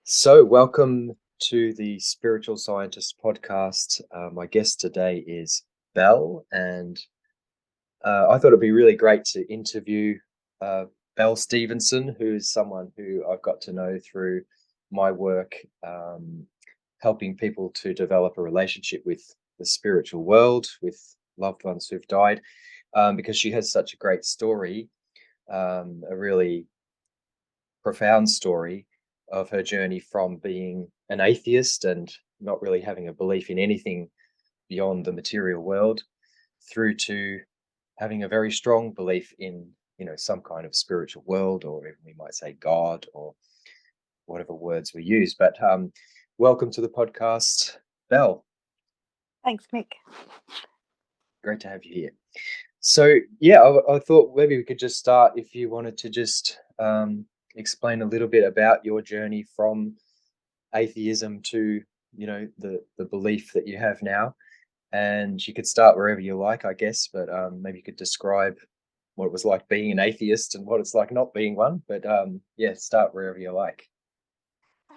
So, welcome to the Spiritual Scientist podcast. My guest today is Belle, and I thought it'd be really great to interview uh, Belle Stevenson, who is someone who I've got to know through my work helping people to develop a relationship with the spiritual world, with loved ones who've died, because she has such a great story, a really profound story of her journey from being an atheist and not really having a belief in anything beyond the material world through to having a very strong belief in some kind of spiritual world, or even we might say God, or whatever words we use. But welcome to the podcast, Belle. Thanks, Mick. Great to have you here. So yeah, I thought maybe we could just start, if you wanted to just explain a little bit about your journey from atheism to the belief that you have now. And you could start wherever you like, I guess, but maybe you could describe what it was like being an atheist and what it's like not being one. But yeah, start wherever you like.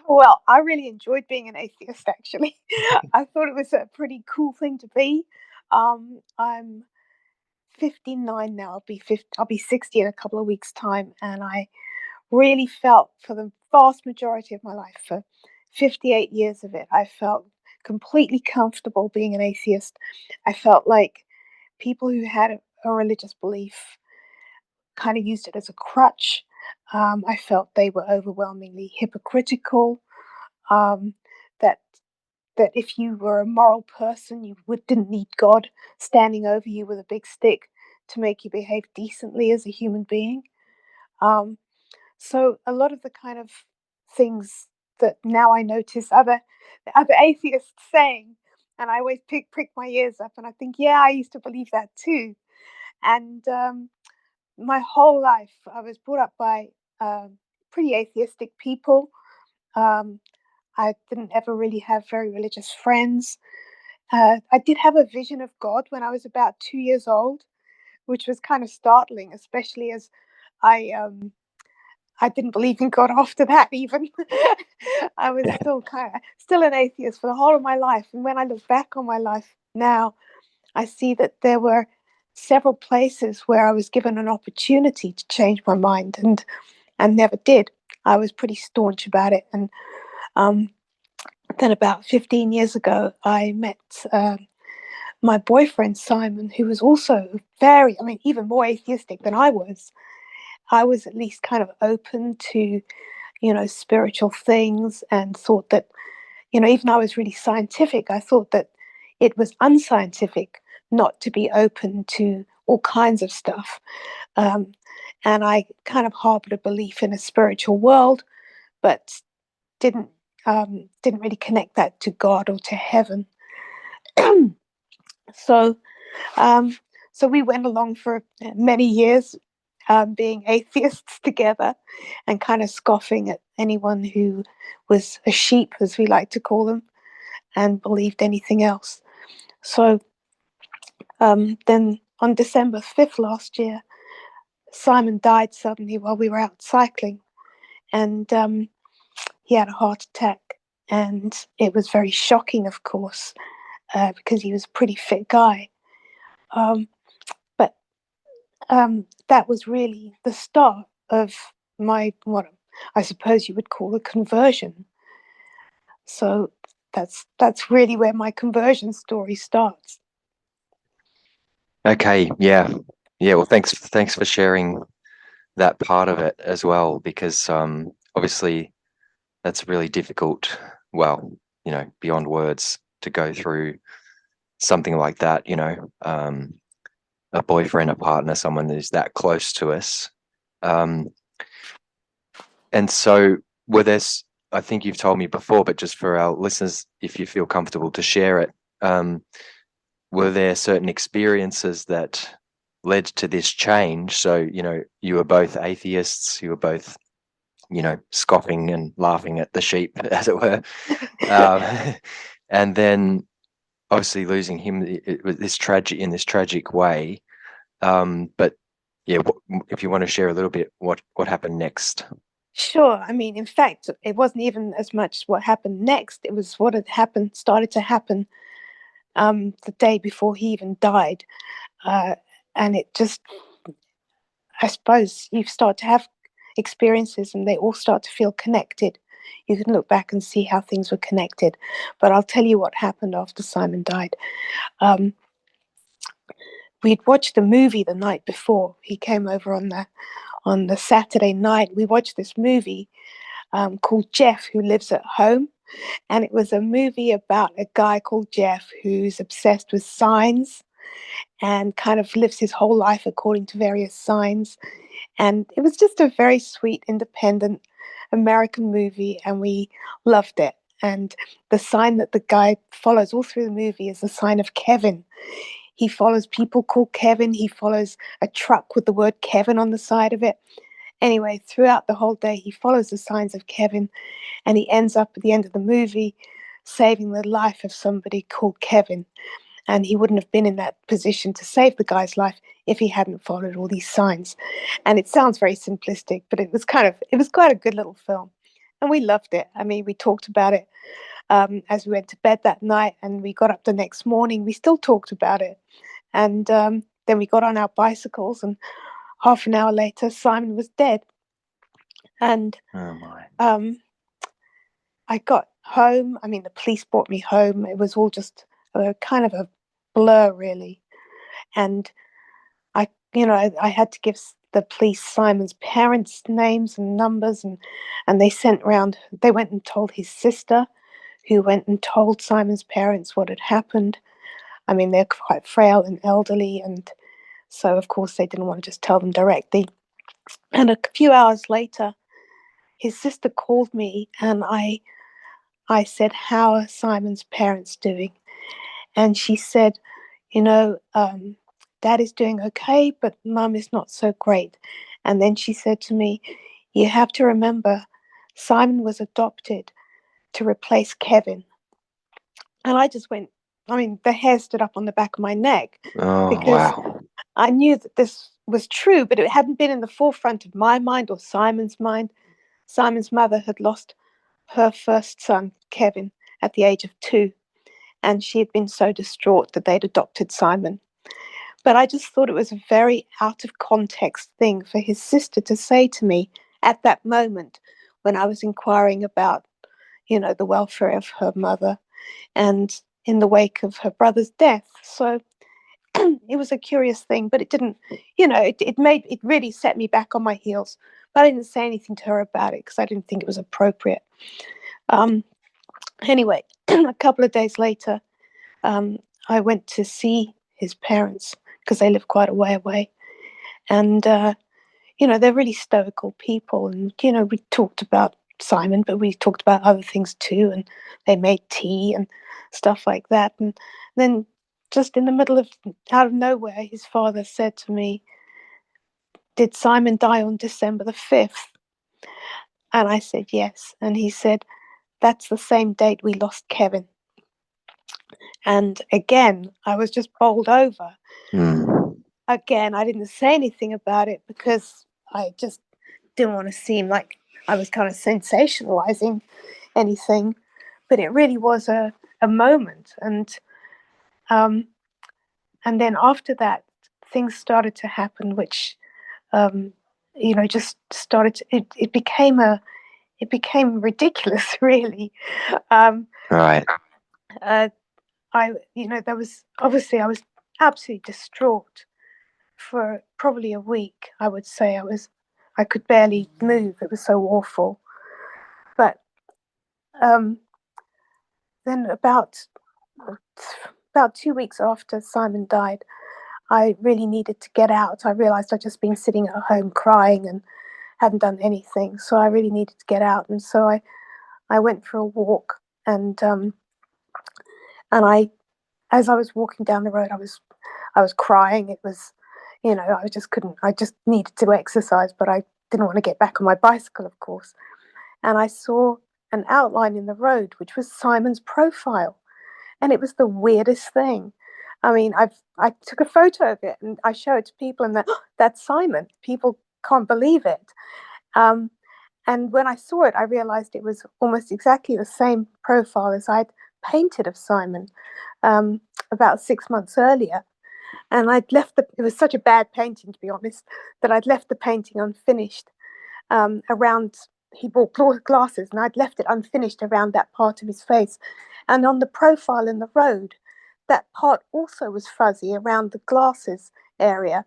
Well, I really enjoyed being an atheist, actually. I thought it was a pretty cool thing to be. I'm 59 now. I'll be 60 in a couple of weeks' time, and I really felt for the vast majority of my life, for 58 years of it, I felt completely comfortable being an atheist. I felt like people who had a religious belief kind of used it as a crutch. I felt they were overwhelmingly hypocritical. Um, that that if you were a moral person, didn't need God standing over you with a big stick to make you behave decently as a human being. Um, so a lot of the kind of things that now I notice other atheists saying, and I always prick my ears up, and I think, yeah, I used to believe that too. And my whole life, I was brought up by pretty atheistic people. Um, I didn't ever really have very religious friends. I did have a vision of God when I was about 2 years old, which was kind of startling, especially as I I didn't believe in God after that. Even I was still an atheist for the whole of my life. And when I look back on my life now, I see that there were several places where I was given an opportunity to change my mind, and never did. I was pretty staunch about it, and um, then about 15 years ago, I met my boyfriend Simon, who was also I mean, even more atheistic than I was. I was at least kind of open to, spiritual things, and thought that, even though I was really scientific, I thought that it was unscientific not to be open to all kinds of stuff. Um, and I kind of harbored a belief in a spiritual world, but didn't didn't really connect that to God or to heaven. so um, so we went along for many years, being atheists together, and kind of scoffing at anyone who was a sheep, as we like to call them, and believed anything else. So then on December 5th last year, Simon died suddenly while we were out cycling, and he had a heart attack. And it was very shocking, of course, because he was a pretty fit guy. Um, but that was really the start of my, what I suppose you would call a conversion. So that's really where my conversion story starts. Okay, yeah, yeah. Well, thanks for sharing that part of it as well, because obviously that's really difficult. Well, beyond words to go through something like that. A boyfriend, a partner, someone who's that close to us. Um, and so, were there's, I think you've told me before, but just for our listeners, if you feel comfortable to share it, were there certain experiences that led to this change? So, you were both atheists, you were both, scoffing and laughing at the sheep, as it were. Um, and then obviously losing him, it was this tragic way. But yeah, if you want to share a little bit, what happened next? Sure. I mean, in fact, it wasn't even as much what happened next. It was what had happened, started to happen the day before he even died. Uh, and it just, I suppose, you start to have experiences and they all start to feel connected. You can look back and see how things were connected. But I'll tell you what happened after Simon died. Um, we'd watched the movie the night before. He came over on the Saturday night. We watched this movie called Jeff, Who Lives at Home. And it was a movie about a guy called Jeff who's obsessed with signs and kind of lives his whole life according to various signs. And it was just a very sweet, independent American movie, and we loved it. And the sign that the guy follows all through the movie is the sign of Kevin. He follows people called Kevin. He follows a truck with the word Kevin on the side of it. Anyway, throughout the whole day, he follows the signs of Kevin, and he ends up at the end of the movie saving the life of somebody called Kevin. And he wouldn't have been in that position to save the guy's life if he hadn't followed all these signs. And it sounds very simplistic, but it was quite a good little film. And we loved it. I mean, we talked about it as we went to bed that night, and we got up the next morning. We still talked about it. And then we got on our bicycles, and half an hour later, Simon was dead. And Oh my. um, I got home. I mean, the police brought me home. It was all just kind of a blur, really. And I had to give the police Simon's parents' names and numbers, and they sent round. They went and told his sister, who went and told Simon's parents what had happened. I mean, they're quite frail and elderly, and so of course they didn't want to just tell them directly. And a few hours later, his sister called me, and I said, "How are Simon's parents doing?" And she said, you know, Dad is doing okay, but Mum is not so great. And then she said to me, you have to remember, Simon was adopted to replace Kevin. And I just went, I mean, the hair stood up on the back of my neck Oh because wow. I knew that this was true, but it hadn't been in the forefront of my mind or Simon's mind. Simon's mother had lost her first son, Kevin, at the age of 2, and she had been so distraught that they'd adopted Simon. But I just thought it was a very out of context thing for his sister to say to me at that moment when I was inquiring about, the welfare of her mother and in the wake of her brother's death. So it was a curious thing, but it didn't, it really set me back on my heels. But I didn't say anything to her about it because I didn't think it was appropriate. Um, anyway, a couple of days later, um, I went to see his parents because they live quite a way away. And, they're really stoical people. And, we talked about Simon, but we talked about other things too. And they made tea and stuff like that. And then just in the middle of, out of nowhere, his father said to me, did Simon die on December the 5th? And I said, yes. And he said, that's the same date we lost Kevin. And again, I was just bowled over. Hmm. Again, I didn't say anything about it because I just didn't want to seem like I was kind of sensationalizing anything. But it really was a moment. Um, and then after that, things started to happen, which, just started to, it became ridiculous, really. Um, Right. uh, there was obviously I was absolutely distraught for probably a week. I would say I could barely move. It was so awful. But um, then about 2 weeks after Simon died, I really needed to get out. I realized I'd just been sitting at home crying and hadn't done anything, so I really needed to get out. And so I went for a walk, and I as I was walking down the road, I was crying. It was, I just couldn't. I just needed to exercise, but I didn't want to get back on my bicycle, of course. And I saw an outline in the road, which was Simon's profile, and it was the weirdest thing. I mean, I took a photo of it and I show it to people, and that's Simon. People can't believe it. Um, And when I saw it, I realized it was almost exactly the same profile as I'd painted of Simon um, about 6 months earlier. And it was such a bad painting, to be honest, that I'd left the painting unfinished around, he bought glasses and I'd left it unfinished around that part of his face. And on the profile in the road, that part also was fuzzy around the glasses area.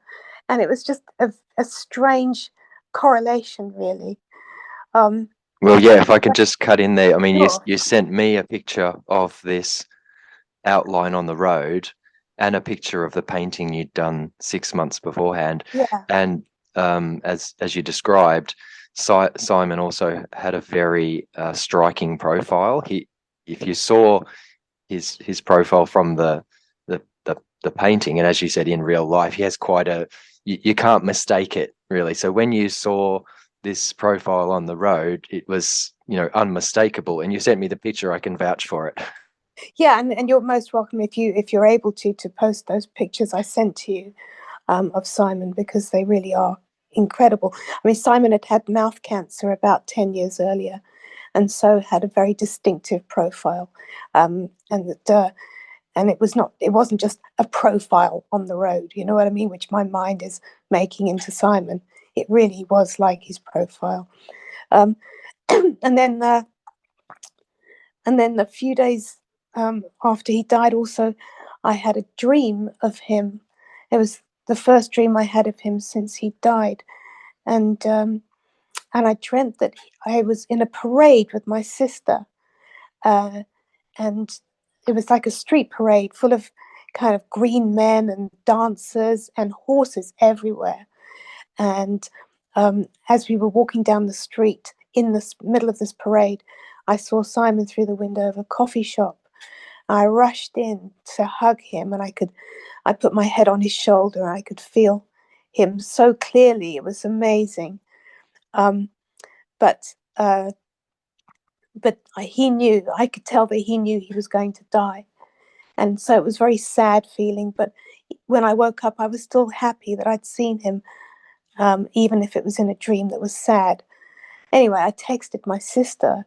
And it was just a strange correlation, really. Um, Well, yeah, if I can just cut in there, I mean, sure. you sent me a picture of this outline on the road and a picture of the painting you'd done 6 months beforehand. Yeah. And as you described, Simon also had a very striking profile. If you saw his profile from the the painting, and as you said, in real life, he has quite a you can't mistake it really. So when you saw this profile on the road, it was, unmistakable. And you sent me the picture, I can vouch for it. Yeah, and you're most welcome if you're able to post those pictures I sent to you of Simon, because they really are incredible. I mean, Simon had had mouth cancer about 10 years earlier, and so had a very distinctive profile. And it wasn't just a profile on the road, you know what I mean, which my mind is making into Simon. It really was like his profile. Um, and then a few days after he died, also, I had a dream of him. It was the first dream I had of him since he died, and I dreamt that I was in a parade with my sister, uh, and it was like a street parade full of kind of green men and dancers and horses everywhere. And as we were walking down the street in the middle of this parade, I saw Simon through the window of a coffee shop. I rushed in to hug him, and I put my head on his shoulder, and I could feel him so clearly. It was amazing. Um, but uh, but I could tell that he knew he was going to die. And so it was a very sad feeling. But when I woke up, I was still happy that I'd seen him, even if it was in a dream that was sad. Anyway, I texted my sister,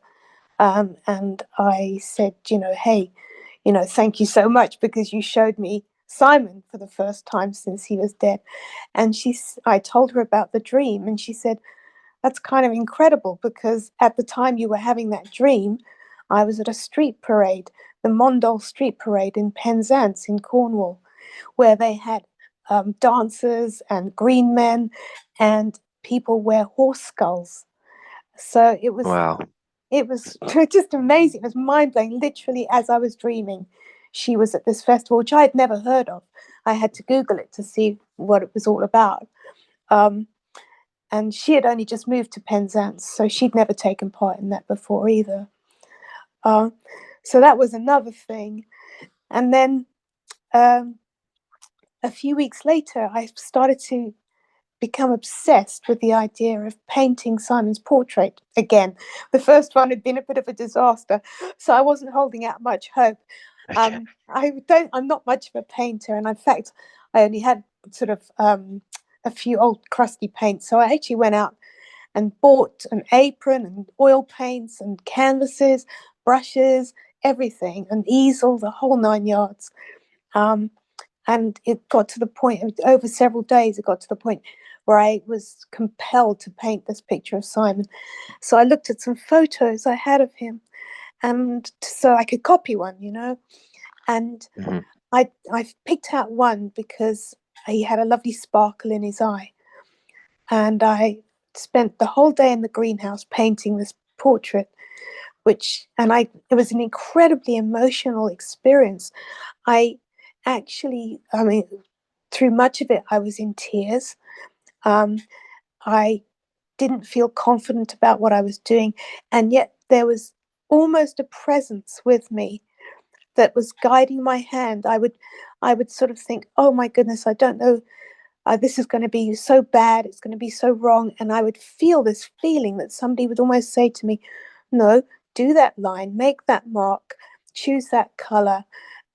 and I said, hey, thank you so much because you showed me Simon for the first time since he was dead. And I told her about the dream, and she said, that's kind of incredible because at the time you were having that dream, I was at a street parade, the Mondol Street Parade in Penzance in Cornwall, where they had dancers and green men, and people wear horse skulls. So Wow. it was just amazing. It was mind blowing. Literally, as I was dreaming, she was at this festival, which I had never heard of. I had to Google it to see what it was all about. Um, and she had only just moved to Penzance, so she'd never taken part in that before either. Uh, so that was another thing. And then um, a few weeks later, I started to become obsessed with the idea of painting Simon's portrait again. The first one had been a bit of a disaster, so I wasn't holding out much hope. Okay. I'm not much of a painter, and in fact, I only had sort of a few old crusty paints. So I actually went out and bought an apron and oil paints and canvases, brushes, everything, an easel, the whole 9 yards. Um, and it got to the point, over several days, it got to the point where I was compelled to paint this picture of Simon. So I looked at some photos I had of him, and so I could copy one. And Mhm. I picked out one because he had a lovely sparkle in his eye. And I spent the whole day in the greenhouse painting this portrait, it was an incredibly emotional experience. I I mean, through much of it, I was in tears. Um, I didn't feel confident about what I was doing, and yet there was almost a presence with me that was guiding my hand. I would sort of think, "Oh my goodness, I don't know. This is going to be so bad. It's going to be so wrong." And I would feel this feeling that somebody would almost say to me, "No, do that line, make that mark, choose that color.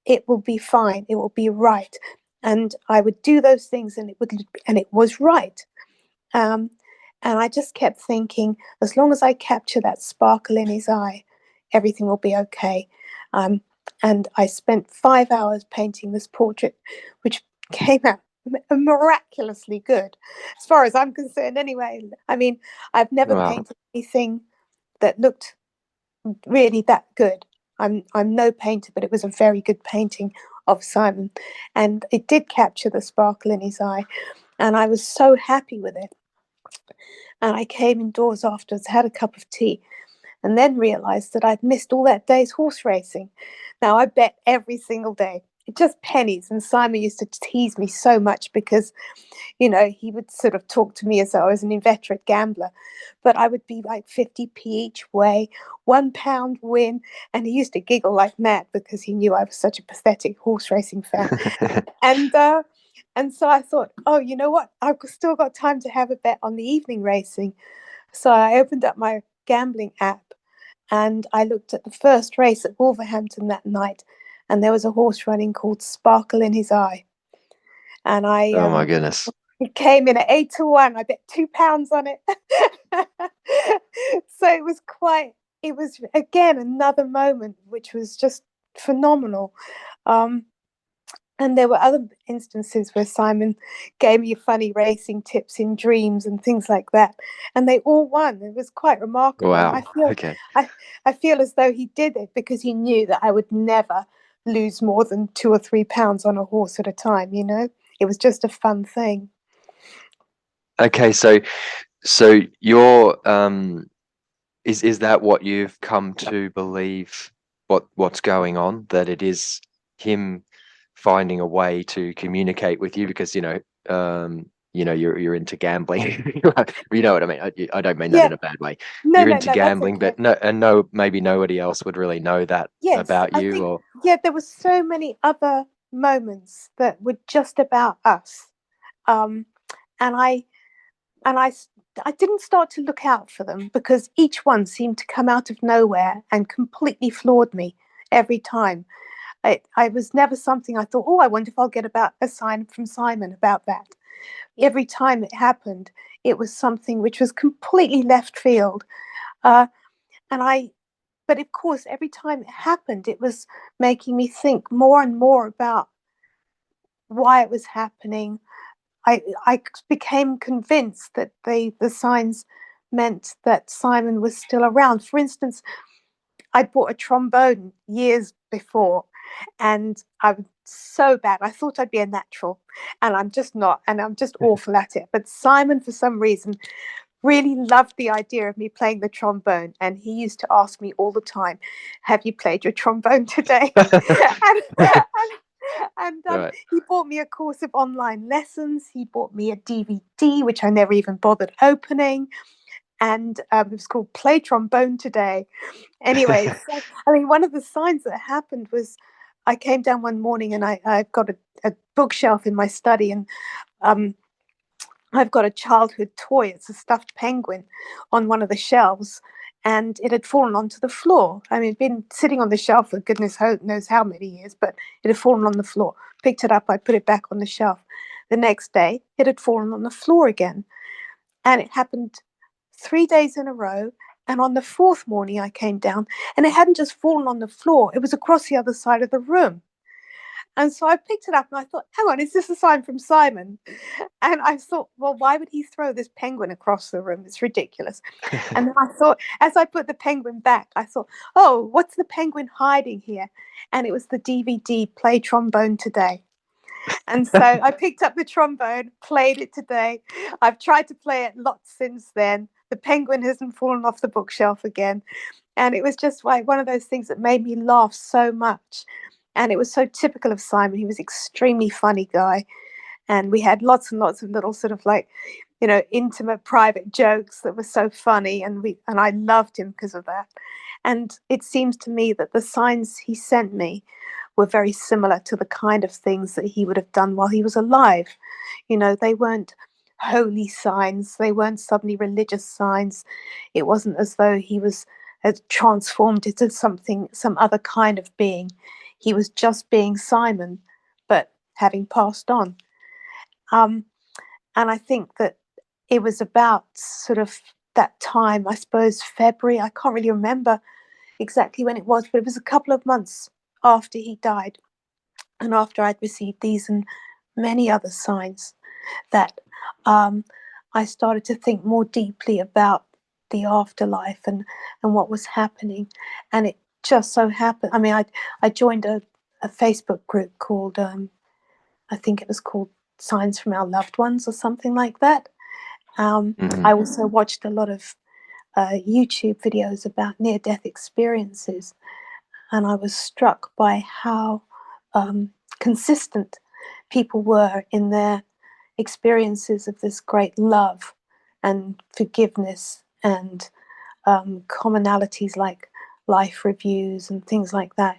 It will be fine. It will be right." And I would do those things, and it was right. Um, And I just kept thinking, as long as I capture that sparkle in his eye, everything will be okay. Um, and I spent 5 hours painting this portrait, which came out miraculously good, as far as I'm concerned, anyway. I mean, I've never Wow. painted anything that looked really that good. I'm no painter, but it was a very good painting of Simon, and it did capture the sparkle in his eye, and I was so happy with it. And I came indoors afterwards, had a cup of tea, and then realized that I'd missed all that day's horse racing. Now, I bet every single day, just pennies. And Simon used to tease me so much because, he would sort of talk to me as though I was an inveterate gambler. But I would be like 50p each way, £1 win. And he used to giggle like mad because he knew I was such a pathetic horse racing fan. And, uh, and so I thought, oh, you know what? I've still got time to have a bet on the evening racing. So I opened up my gambling app and I looked at the first race at Wolverhampton that night, and there was a horse running called Sparkle in His Eye. And Oh my goodness. it came in at 8-1. I bet £2 on it. So it was again another moment which was just phenomenal. Um, and there were other instances where Simon gave me funny racing tips in dreams and things like that, and they all won. It was quite remarkable, and Wow. Okay. I feel as though he did it because he knew that I would never lose more than £2 or £3 on a horse at a time. It was just a fun thing. Okay, so you're is that what you've come to believe what's going on, that it is him finding a way to communicate with you because you're into gambling. You know what I mean. I don't mean that Yeah, in a bad way. no, You're no, into no, that's gambling, okay. but maybe nobody else would really know that Yes, about I you, think, or yeah, there were so many other moments that were just about us. Um, and and I, I didn't start to look out for them because each one seemed to come out of nowhere and completely floored me every time. I was never something I thought, oh, I wonder if I'll get about a sign from Simon about that. Every time it happened, it was something which was completely left field. Uh, and I, but of course, every time it happened, it was making me think more and more about why it was happening. I became convinced that the signs meant that Simon was still around. For instance, I bought a trombone years before, and I was so bad. I thought I'd be a natural, and I'm just not, and I'm just awful at it. But Simon, for some reason, really loved the idea of me playing the trombone, and he used to ask me all the time, "Have you played your trombone today?" And right. he bought me a course of online lessons. He bought me a DVD, which I never even bothered opening, and it was called "Play Trombone Today." Anyway, so I mean, one of the signs that happened was I came down one morning and I've got a bookshelf in my study, and um, I've got a childhood toy. It's a stuffed penguin on one of the shelves, and it had fallen onto the floor. I mean, it'd been sitting on the shelf for goodness knows how many years, but it had fallen on the floor. Picked it up, I put it back on the shelf. The next day, it had fallen on the floor again, and it happened 3 days in a row. And on the fourth morning, I came down, and it hadn't just fallen on the floor; it was across the other side of the room. And so I picked it up and I thought, hang on, is this a sign from Simon? And I thought, well, why would he throw this penguin across the room? It's ridiculous. And then I thought, as I put the penguin back, I thought, oh, what's the penguin hiding here? And it was the DVD Play Trombone Today. And so I picked up the trombone, played it today. I've tried to play it lots since then. The penguin hasn't fallen off the bookshelf again. And it was just like one of those things that made me laugh so much. And it was so typical of Simon. He was an extremely funny guy. And we had lots and lots of little sort of like, intimate private jokes that were so funny. And I loved him because of that. And it seems to me that the signs he sent me were very similar to the kind of things that he would have done while he was alive. They weren't holy signs, they weren't suddenly religious signs. It wasn't as though he was transformed into some other kind of being. He was just being Simon, but having passed on. Um, and I think that it was about sort of that time, I suppose February. I can't really remember exactly when it was, but it was a couple of months after he died, and after I'd received these and many other signs, that I started to think more deeply about the afterlife and what was happening. And it just so happened, I mean, I joined a Facebook group called, I think it was called Signs from Our Loved Ones or something like that. I Hmm. also watched a lot of YouTube videos about near death experiences, and I was struck by how consistent people were in their experiences of this great love and forgiveness and commonalities like life reviews and things like that,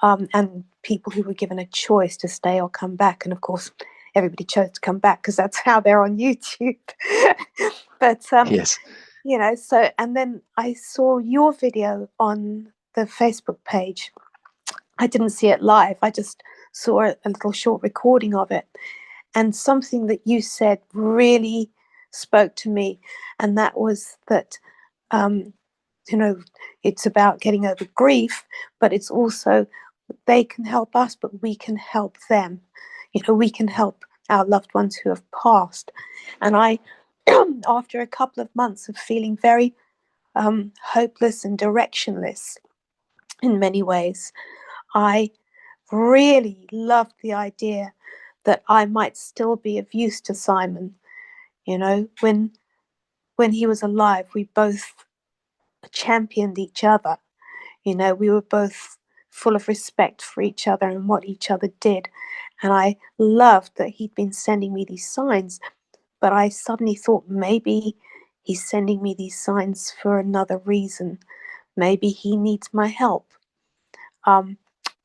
and people who were given a choice to stay or come back. And of course, everybody chose to come back because that's how they're on YouTube. But Yes. so, and then I saw your video on the Facebook page. I didn't see it live. I just saw a little short recording of it. And something that you said really spoke to me. And that was that, um, it's about getting over grief, but it's also they can help us, but we can help them. We can help our loved ones who have passed. And I, after a couple of months of feeling very hopeless and directionless in many ways, I really loved the idea that I might still be of use to Simon. When he was alive, we both championed each other. We were both full of respect for each other and what each other did. And I loved that he'd been sending me these signs, but I suddenly thought maybe he's sending me these signs for another reason. Maybe he needs my help.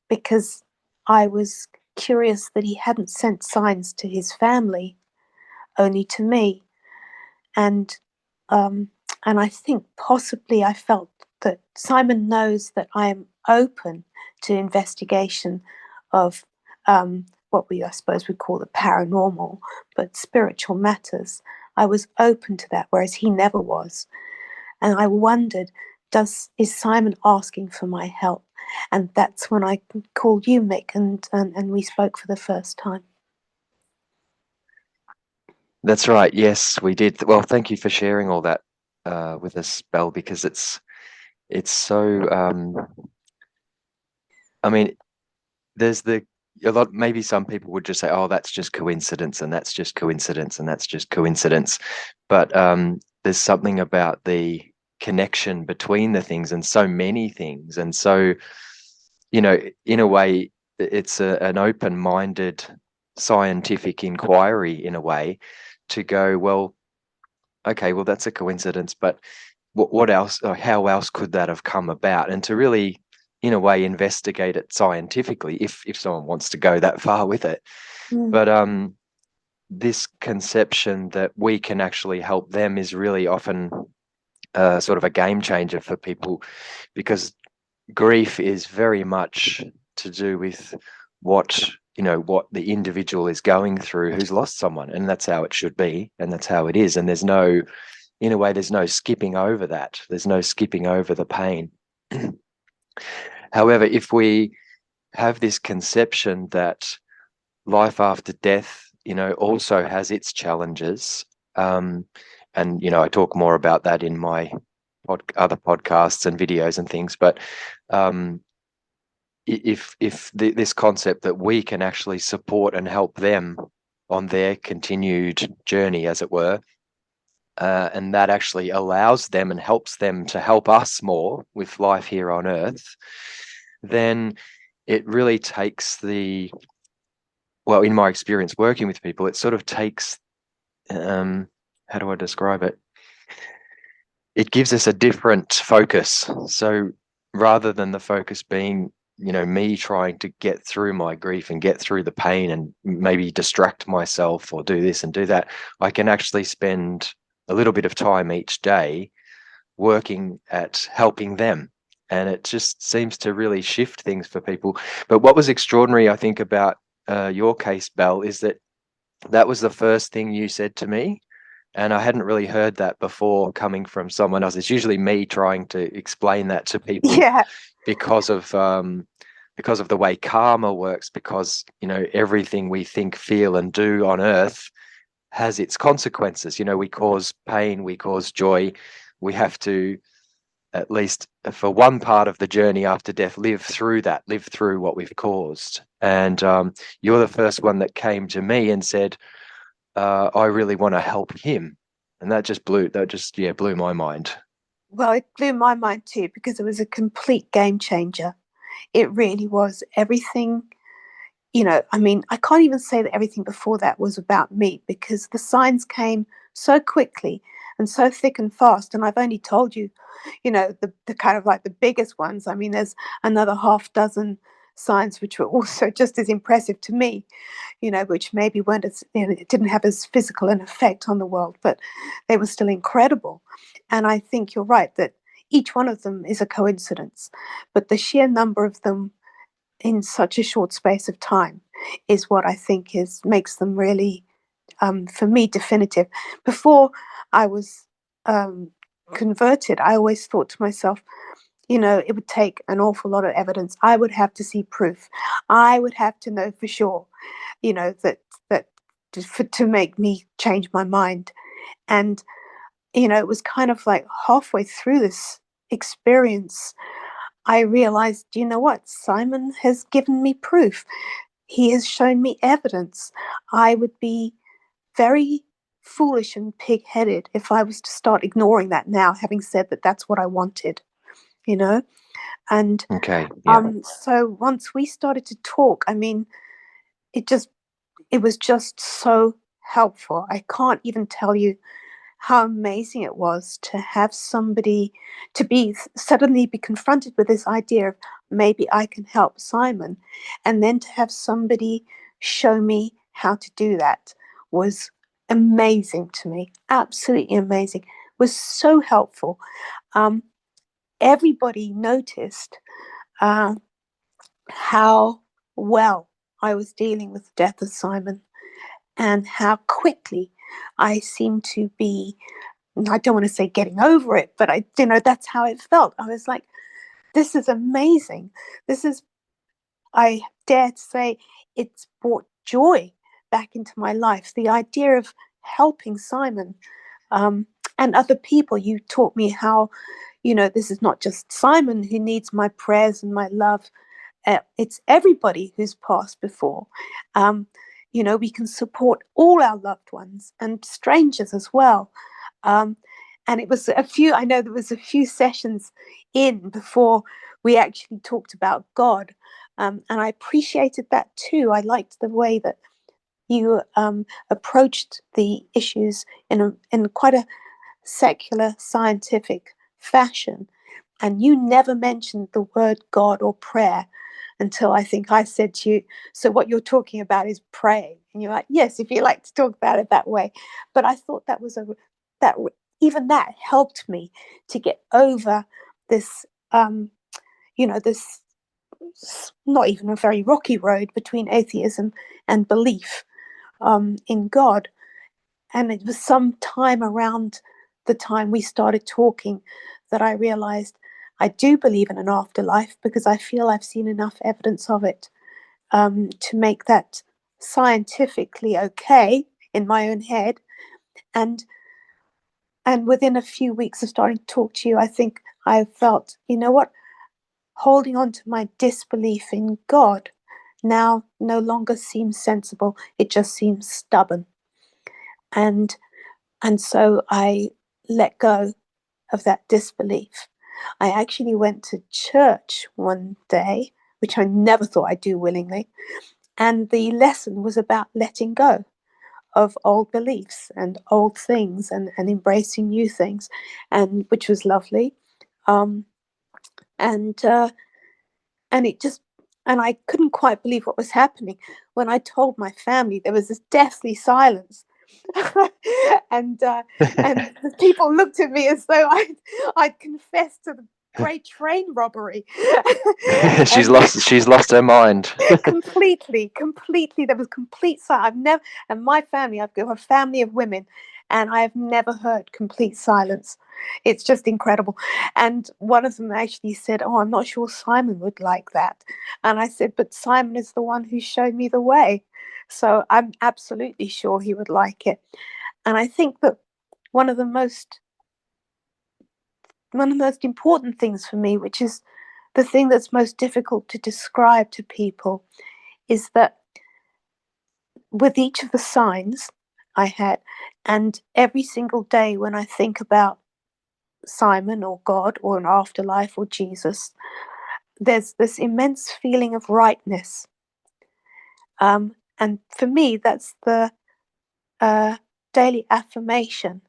Because I was curious that he hadn't sent signs to his family, only to me. And um, and I think possibly I felt that Simon knows that I am open to investigation of what we, I suppose, would call the paranormal, but spiritual matters. I was open to that, whereas he never was. And I wondered, is Simon asking for my help? And that's when I called you, Mick, and we spoke for the first time. That's right. Yes, we did. Well, thank you for sharing all that with us, Belle, because it's so. I mean, there's a lot. Maybe some people would just say, "Oh, that's just coincidence, and that's just coincidence, and that's just coincidence," but there's something about the connection between the things and so many things, and so in a way, it's an open-minded scientific inquiry in a way to go, well, okay, well, that's a coincidence, but what else, or how else could that have come about? And to really, in a way, investigate it scientifically, if someone wants to go that far with it. Mm. But this conception that we can actually help them is really often sort of a game changer for people, because grief is very much to do with what the individual is going through who's lost someone, and that's how it should be, and that's how it is, and in a way, there's no skipping over that. There's no skipping over the pain. However, if we have this conception that life after death, also has its challenges, and I talk more about that in my other podcasts and videos and things, but if this concept that we can actually support and help them on their continued journey, as it were, and that actually allows them and helps them to help us more with life here on earth, then it really takes well, in my experience working with people, it sort of takes, how do I describe it? It gives us a different focus. So rather than the focus being, me trying to get through my grief and get through the pain and maybe distract myself or do this and do that, I can actually spend a little bit of time each day working at helping them. And it just seems to really shift things for people. But what was extraordinary, I think, about your case, Belle, is that was the first thing you said to me. And I hadn't really heard that before coming from someone else. It's usually me trying to explain that to people Yeah. because of the way karma works, because everything we think, feel, and do on earth has its consequences. We cause pain, we cause joy. We have to, at least for one part of the journey after death, live through what we've caused. And you're the first one that came to me and said, I really want to help him. And that just blew my mind. Well, it blew my mind too because it was a complete game changer. It really was. Everything, I mean, I can't even say that everything before that was about me because the signs came so quickly and so thick and fast. And I've only told you, the kind of like the biggest ones. I mean, there's another half dozen signs which were also just as impressive to me, which maybe weren't as, it didn't have as physical an effect on the world, but they were still incredible. And I think you're right that each one of them is a coincidence, but the sheer number of them in such a short space of time is what I think makes them really, for me, definitive. Before I was converted, I always thought to myself, it would take an awful lot of evidence. I would have to see proof. I would have to know for sure, that to make me change my mind. And it was kind of like halfway through this experience, I realized, you know what? Simon has given me proof. He has shown me evidence. I would be very foolish and pig-headed if I was to start ignoring that now, having said that that's what I wanted, you know? And Okay, yeah. so once we started to talk, I mean, it just it was just so helpful. I can't even tell you how amazing it was to have somebody to be suddenly be confronted with this idea of maybe I can help Simon, and then to have somebody show me how to do that was amazing to me. Absolutely amazing. Was so helpful. Um, Everybody noticed uh, how well I was dealing with the death of Simon and how quickly I seemed to be, I don't want to say getting over it, but that's how it felt. I was like, this is amazing. This is, I dare to say, it's brought joy back into my life. The idea of helping Simon um, and other people. You taught me how, this is not just Simon who needs my prayers and my love. It's everybody who's passed before. Um, we can support all our loved ones and strangers as well. Um, and it was I know there was a few sessions in before we actually talked about God. And I appreciated that too. I liked the way that you approached the issues in quite a secular, scientific fashion. And you never mentioned the word God or prayer until I think I said to you, so what you're talking about is praying. And you're like, yes, if you like to talk about it that way. But I thought that even that helped me to get over this, this not even a very rocky road between atheism and belief in God. And it was some time around the time we started talking that I realized I do believe in an afterlife because I feel I've seen enough evidence of it to make that scientifically okay in my own head. And within a few weeks of starting to talk to you, I think I felt, you know what, holding on to my disbelief in God now no longer seems sensible. It just seems stubborn. And so I let go of that disbelief. I actually went to church one day, which I never thought I'd do willingly. And the lesson was about letting go of old beliefs and old things and embracing new things, and which was lovely. Um, and it just and I couldn't quite believe what was happening when I told my family. There was this deathly silence, and the people looked at me as though I'd confessed to the great train robbery. she's And lost she's lost her mind. completely, there was complete silence. I've never, and my family, I've got a family of women, and I have never heard complete silence. It's just incredible. And one of them actually said, "Oh, I'm not sure Simon would like that." And I said, "But Simon is the one who showed me the way. So I'm absolutely sure he would like it." And I think that one of the most one of the most important things for me, which is the thing that's most difficult to describe to people, is that with each of the signs I had, and every single day when I think about Simon or God or an afterlife or Jesus, there's this immense feeling of rightness. And for me, that's the uh, daily affirmation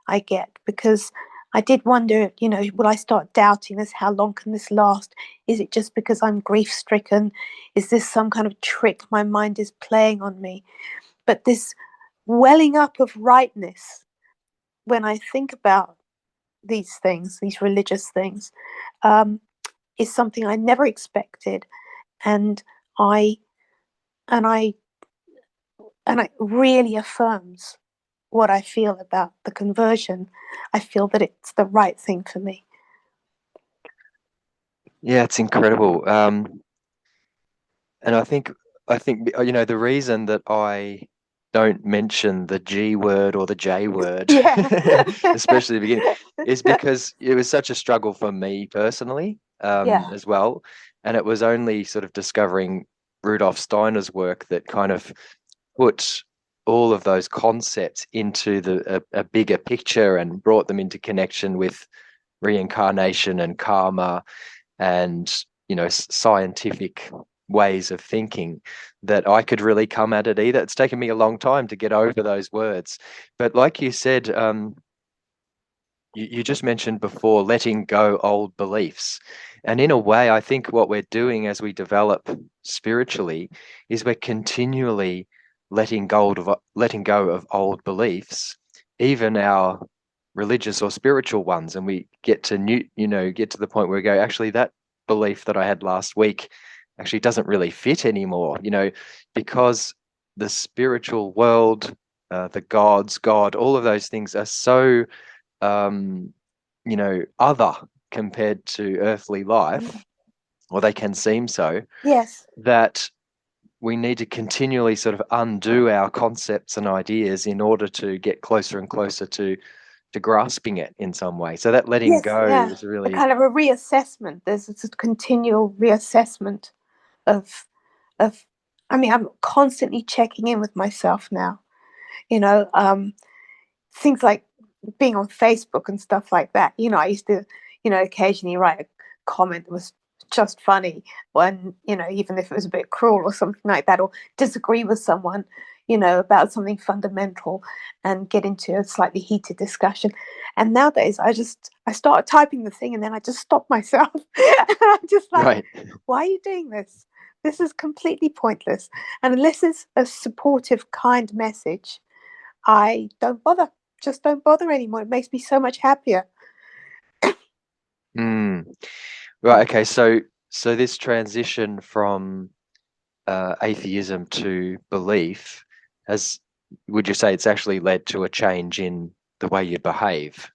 I get, because I did wonder, will I start doubting this? How long can this last? Is it just because I'm grief stricken? Is this some kind of trick my mind is playing on me? But this welling up of rightness, when I think about these things, these religious things, um, is something I never expected, and I and I and it really affirms what I feel about the conversion. I feel that it's the right thing for me. Yeah, it's incredible. And I think the reason that I don't mention the G word or the J word, Yeah. especially at the beginning, is because it was such a struggle for me personally, Yeah. as well. And it was only sort of discovering Rudolf Steiner's work that kind of put all of those concepts into a bigger picture and brought them into connection with reincarnation and karma and scientific ways of thinking, that I could really come at it either. It's taken me a long time to get over those words. But like you said, you just mentioned before letting go old beliefs. And in a way, I think what we're doing as we develop spiritually is we're continually letting go of old beliefs, even our religious or spiritual ones, and we get to get to the point where we go, actually, that belief that I had last week actually doesn't really fit anymore, because the spiritual world, the gods, God, all of those things are so um, other compared to earthly life, or they can seem so, Yes. that we need to continually sort of undo our concepts and ideas in order to get closer and closer to grasping it in some way. So that letting Yes. go Yeah. is A really kind of a reassessment. There's a continual reassessment of of. I mean, I'm constantly checking in with myself now. You know, things like being on Facebook and stuff like that. I used to, occasionally write a comment that was just funny when, even if it was a bit cruel or something like that, or disagree with someone, about something fundamental and get into a slightly heated discussion. And nowadays I start typing the thing and then I just stop myself. And I'm just like, right. why are you doing this? This is completely pointless. And unless it's a supportive, kind message, I don't bother. Just don't bother anymore. It makes me so much happier. Mm. Right. Okay. So this transition from atheism to belief has, would you say it's actually led to a change in the way you behave?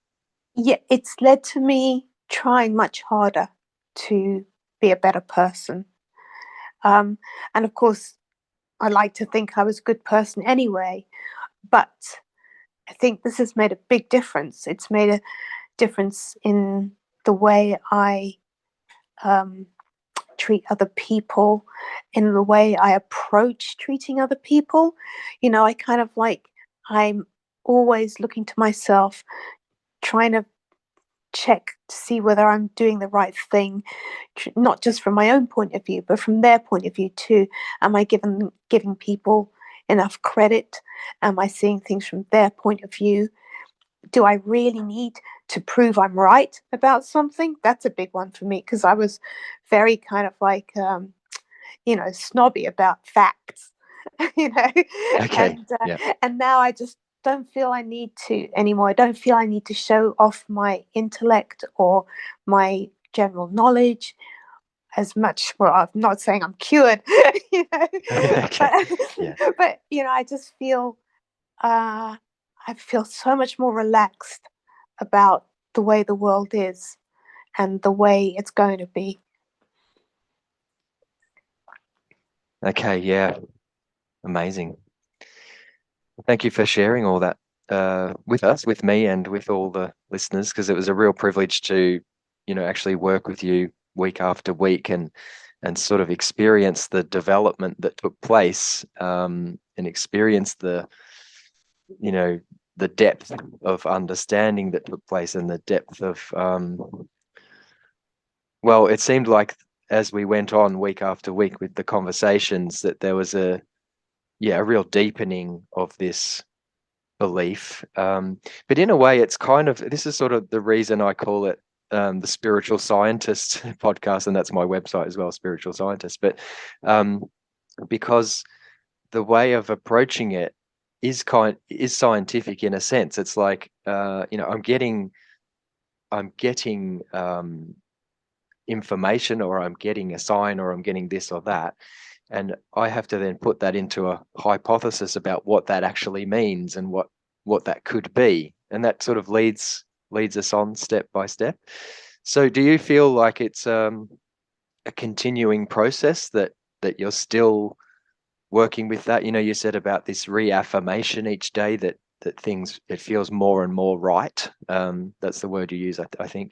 Yeah, it's led to me trying much harder to be a better person. Um, and of course, I like to think I was a good person anyway, but I think this has made a big difference. It's made a difference in the way I um, treat other people, in the way I approach treating other people. I kind of like, I'm always looking to myself, trying to check to see whether I'm doing the right thing, not just from my own point of view, but from their point of view too. Am I giving people enough credit? Am I seeing things from their point of view? Do I really need to prove I'm right about something? That's a big one for me, because I was very kind of like, snobby about facts, you know, Okay. and Yeah. now I just don't feel I need to anymore. I don't feel I need to show off my intellect or my general knowledge as much. Well, I'm not saying I'm cured, you know, Okay. but Yeah. but I just feel uh, I feel so much more relaxed about the way the world is and the way it's going to be. Okay, yeah, amazing. Thank you for sharing all that with us, with me, and with all the listeners, because it was a real privilege to, actually work with you week after week and sort of experience the development that took place, and experience you know, the depth of understanding that took place and the depth of, well, it seemed like as we went on week after week with the conversations that there was a real deepening of this belief. But in a way, it's kind of, this is sort of the reason I call it the Spiritual Scientist podcast, and that's my website as well, Spiritual Scientist. But because the way of approaching it is scientific in a sense. It's like I'm getting information, or I'm getting a sign, or I'm getting this or that, and I have to then put that into a hypothesis about what that actually means and what that could be, and that sort of leads us on step by step. So do you feel like it's a continuing process that you're still working with that? You said about this reaffirmation each day, that things, it feels more and more right. That's the word you use, I think.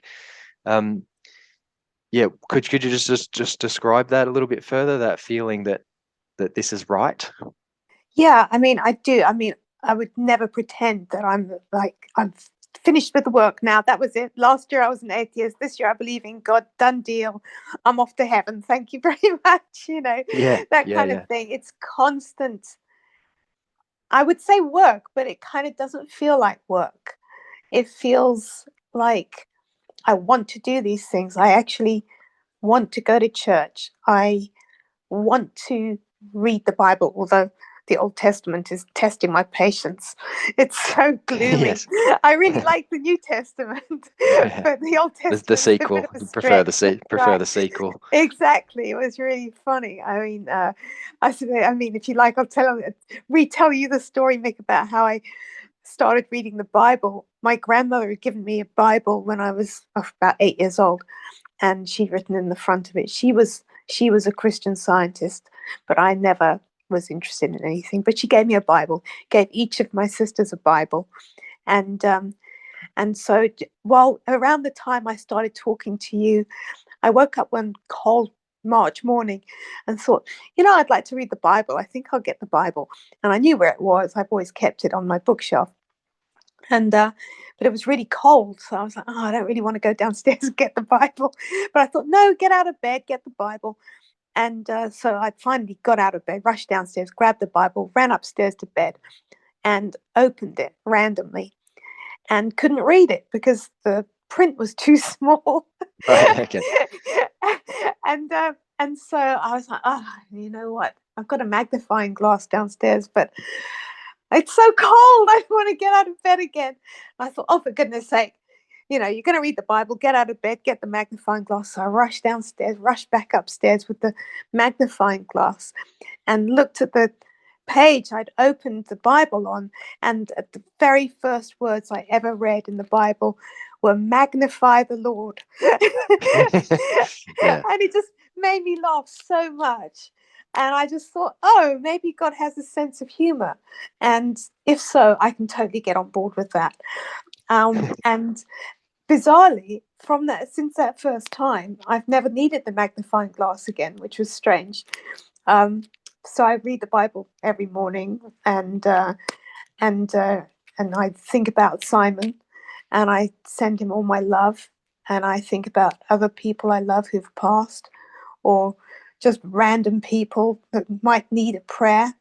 Yeah, could you just describe that a little bit further, that feeling that this is right? Yeah, I mean, I do. I mean, I would never pretend that I'm finished with the work now. That was it. Last year I was an atheist. This year I believe in God. Done deal. I'm off to heaven. Thank you very much. Yeah, That yeah, kind of yeah. thing. It's constant. I would say work, but it kind of doesn't feel like work. It feels like I want to do these things. I actually want to go to church. I want to read the Bible, although the Old Testament is testing my patience. It's so gloomy. Yes. I really like the New Testament, Yeah. but the Old The Testament's a bit sequel. of a Prefer stretch. prefer Right. the sequel. Exactly. It was really funny. I mean, if you like, retell you the story, Mick, about how I started reading the Bible. My grandmother had given me a Bible when I was about 8 years old, and she'd written in the front of it, she was a Christian Scientist, but I never was interested in anything. But she gave me a Bible, gave each of my sisters a Bible, and so while around the time I started talking to you, I woke up one cold March morning and thought, I'd like to read the Bible. I think I'll get the Bible, and I knew where it was. I've always kept it on my bookshelf, and but it was really cold, so I was like, oh, I don't really want to go downstairs and get the Bible. But I thought, no, get out of bed, get the Bible. And so I finally got out of bed, rushed downstairs, grabbed the Bible, ran upstairs to bed, and opened it randomly, and couldn't read it because the print was too small. Right. Okay. And so I was like, oh, you know what? I've got a magnifying glass downstairs, but it's so cold. I want to get out of bed again. I thought, oh, for goodness sake, you're going to read the Bible, get out of bed, get the magnifying glass. So I rushed downstairs, rushed back upstairs with the magnifying glass, and looked at the page I'd opened the Bible on. And the very first words I ever read in the Bible were magnify the Lord. And Yeah. it just made me laugh so much. And I just thought, oh, maybe God has a sense of humor. And if so, I can totally get on board with that. And bizarrely, since that first time, I've never needed the magnifying glass again, which was strange. Um, so I read the Bible every morning, and I think about Simon, and I send him all my love, and I think about other people I love who've passed, or just random people that might need a prayer,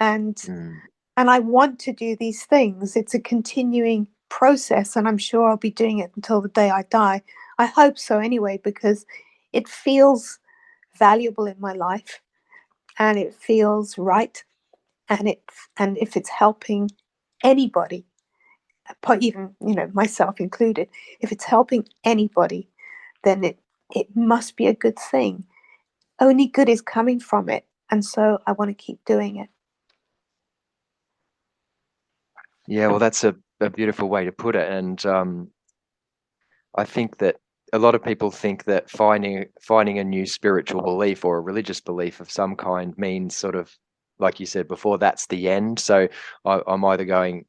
and Mm. and I want to do these things. It's a continuing process, and I'm sure I'll be doing it until the day I die. I hope so anyway, because it feels valuable in my life, and it feels right, and if it's helping anybody, even myself included, if it's helping anybody, then it must be a good thing. Only good is coming from it, and so I want to keep doing it. Yeah, well, that's a beautiful way to put it. And I think that a lot of people think that finding a new spiritual belief or a religious belief of some kind means sort of, like you said before, that's the end. So I'm either going,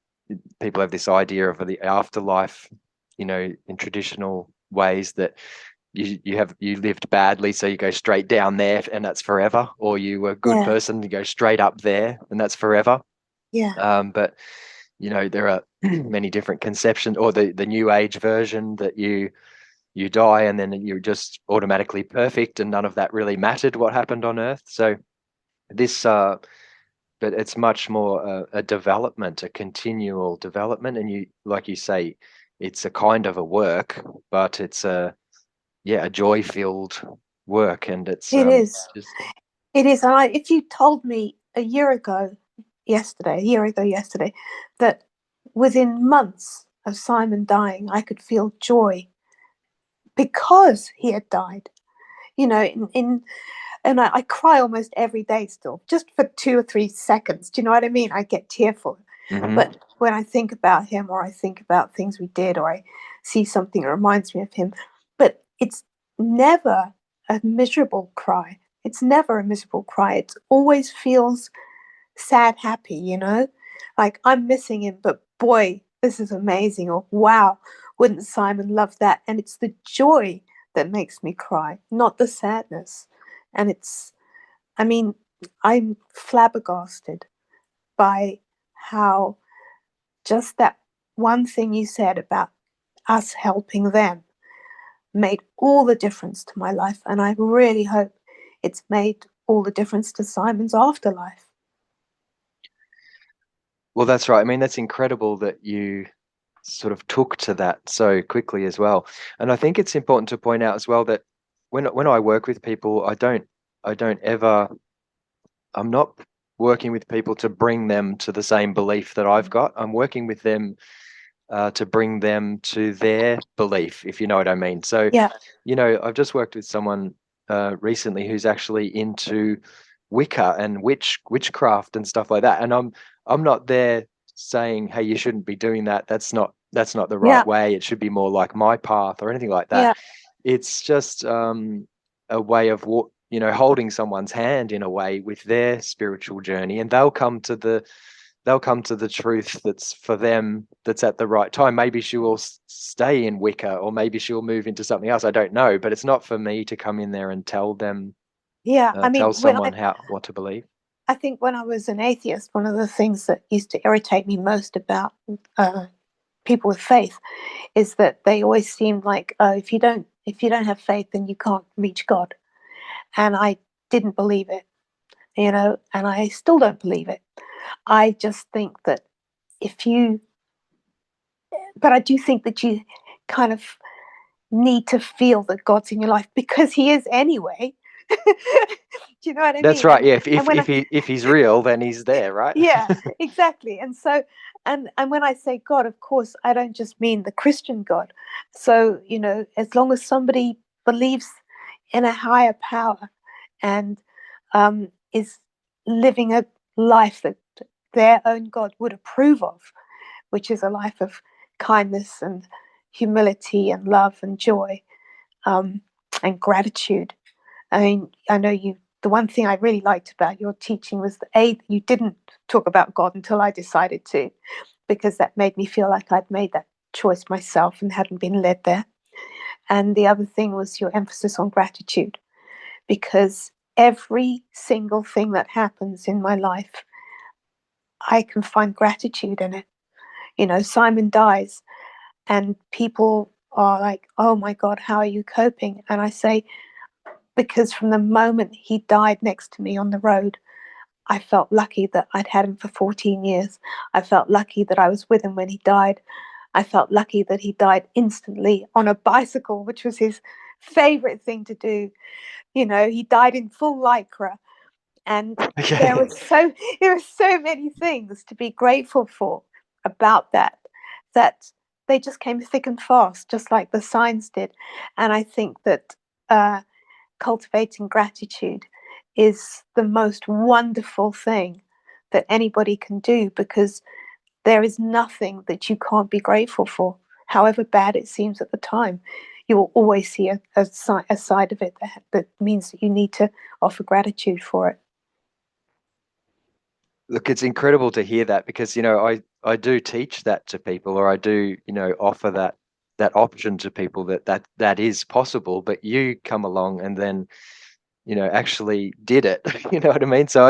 people have this idea of the afterlife, in traditional ways that you lived badly, so you go straight down there and that's forever, or you were a good Yeah, person, you go straight up there and that's forever. yeah, But there are many different conceptions, or the new age version that you die and then you're just automatically perfect and none of that really mattered what happened on earth. So this but it's much more a development, a continual development, and you, like you say, it's a kind of a work, but it's a joy filled work, and it's it is. just It is. And if you told me a year ago yesterday, that within months of Simon dying, I could feel joy because he had died. And I cry almost every day still, just for 2 or 3 seconds. Do you know what I mean? I get tearful. hmm But when I think about him, or I think about things we did, or I see something that reminds me of him, but it's never a miserable cry. It's never a miserable cry. It always feels sad, happy, Like I'm missing him, but boy, this is amazing. Or wow, wouldn't Simon love that? And it's the joy that makes me cry, not the sadness. And I mean, I'm flabbergasted by how just that one thing you said about us helping them made all the difference to my life. And I really hope it's made all the difference to Simon's afterlife. well, that's right. I mean, that's incredible that you sort of took to that so quickly as well. And I think it's important to point out as well that when I work with people, I don't ever I'm not working with people to bring them to the same belief that I've got. I'm working with them to bring them to their belief, if you know what I mean. So, Yeah, I've just worked with someone recently who's actually into Wicca and witchcraft and stuff like that. And I'm not there saying, hey, you shouldn't be doing that. That's not the right yeah, way. It should be more like my path or anything like that. yeah, It's just a way of holding someone's hand in a way with their spiritual journey, and they'll come to the truth that's for them, that's at the right time. Maybe she will stay in Wicca, or maybe she'll move into something else. I don't know, but it's not for me to come in there and tell them, yeah. I mean, tell someone what to believe. I think when I was an atheist, one of the things that used to irritate me most about uh, people with faith is that they always seemed like, oh, if you don't have faith, then you can't reach God. And I didn't believe it, and I still don't believe it. I just think that if you, but I do think that you kind of need to feel that God's in your life because He is anyway. Do you know what I That's mean? right. Yeah. If And if when if I, he if he's real, then he's there, right? yeah, exactly. And so, and when I say God, of course, I don't just mean the Christian God. So as long as somebody believes in a higher power and is living a life that their own God would approve of, which is a life of kindness and humility and love and joy, um, and gratitude. I mean, I know you. The one thing I really liked about your teaching was that you didn't talk about God until I decided to, because that made me feel like I'd made that choice myself and hadn't been led there. And the other thing was your emphasis on gratitude, because every single thing that happens in my life, I can find gratitude in it. Simon dies, and people are like, "Oh my God, how are you coping?" And I say, because from the moment he died next to me on the road, I felt lucky that I'd had him for 14 years. I felt lucky that I was with him when he died. I felt lucky that he died instantly on a bicycle, which was his favorite thing to do. He died in full lycra. And there Okay. was so there were so many things to be grateful for about that they just came thick and fast, just like the signs did. And I think that cultivating gratitude is the most wonderful thing that anybody can do, because there is nothing that you can't be grateful for, however bad it seems at the time. You will always see a side of it that means that you need to offer gratitude for it. Look, it's incredible to hear that, because I do teach that to people, or I do offer that option to people, that is possible. But you come along and then actually did it. You know what I mean? So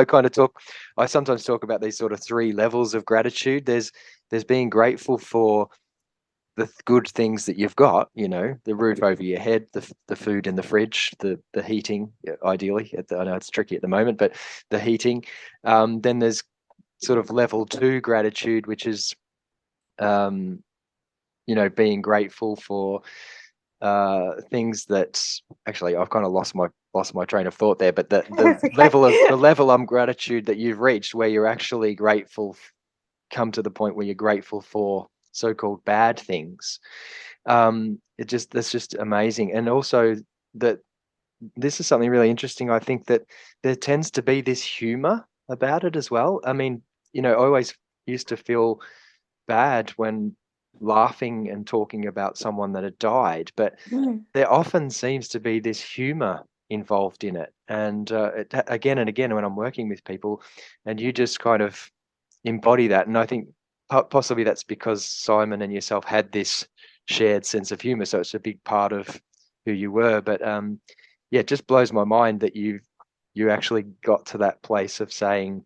I sometimes talk about these sort of three levels of gratitude. There's being grateful for the good things that you've got, the roof over your head, the food in the fridge, the heating, ideally. I know it's tricky at the moment, but the heating. Then there's sort of level 2 gratitude, which is being grateful for things that, actually, I've kind of lost my train of thought there, but the Okay. level of gratitude that you've reached, where you're actually grateful, come to the point where you're grateful for so-called bad things. That's just amazing. And also, that this is something really interesting. I think that there tends to be this humor about it as well. I mean, I always used to feel bad when laughing and talking about someone that had died, but Mm. there often seems to be this humor involved in it. And again and again, when I'm working with people, and you just kind of embody that. And I think possibly that's because Simon and yourself had this shared sense of humor, so it's a big part of who you were. But yeah, it just blows my mind that you actually got to that place of saying,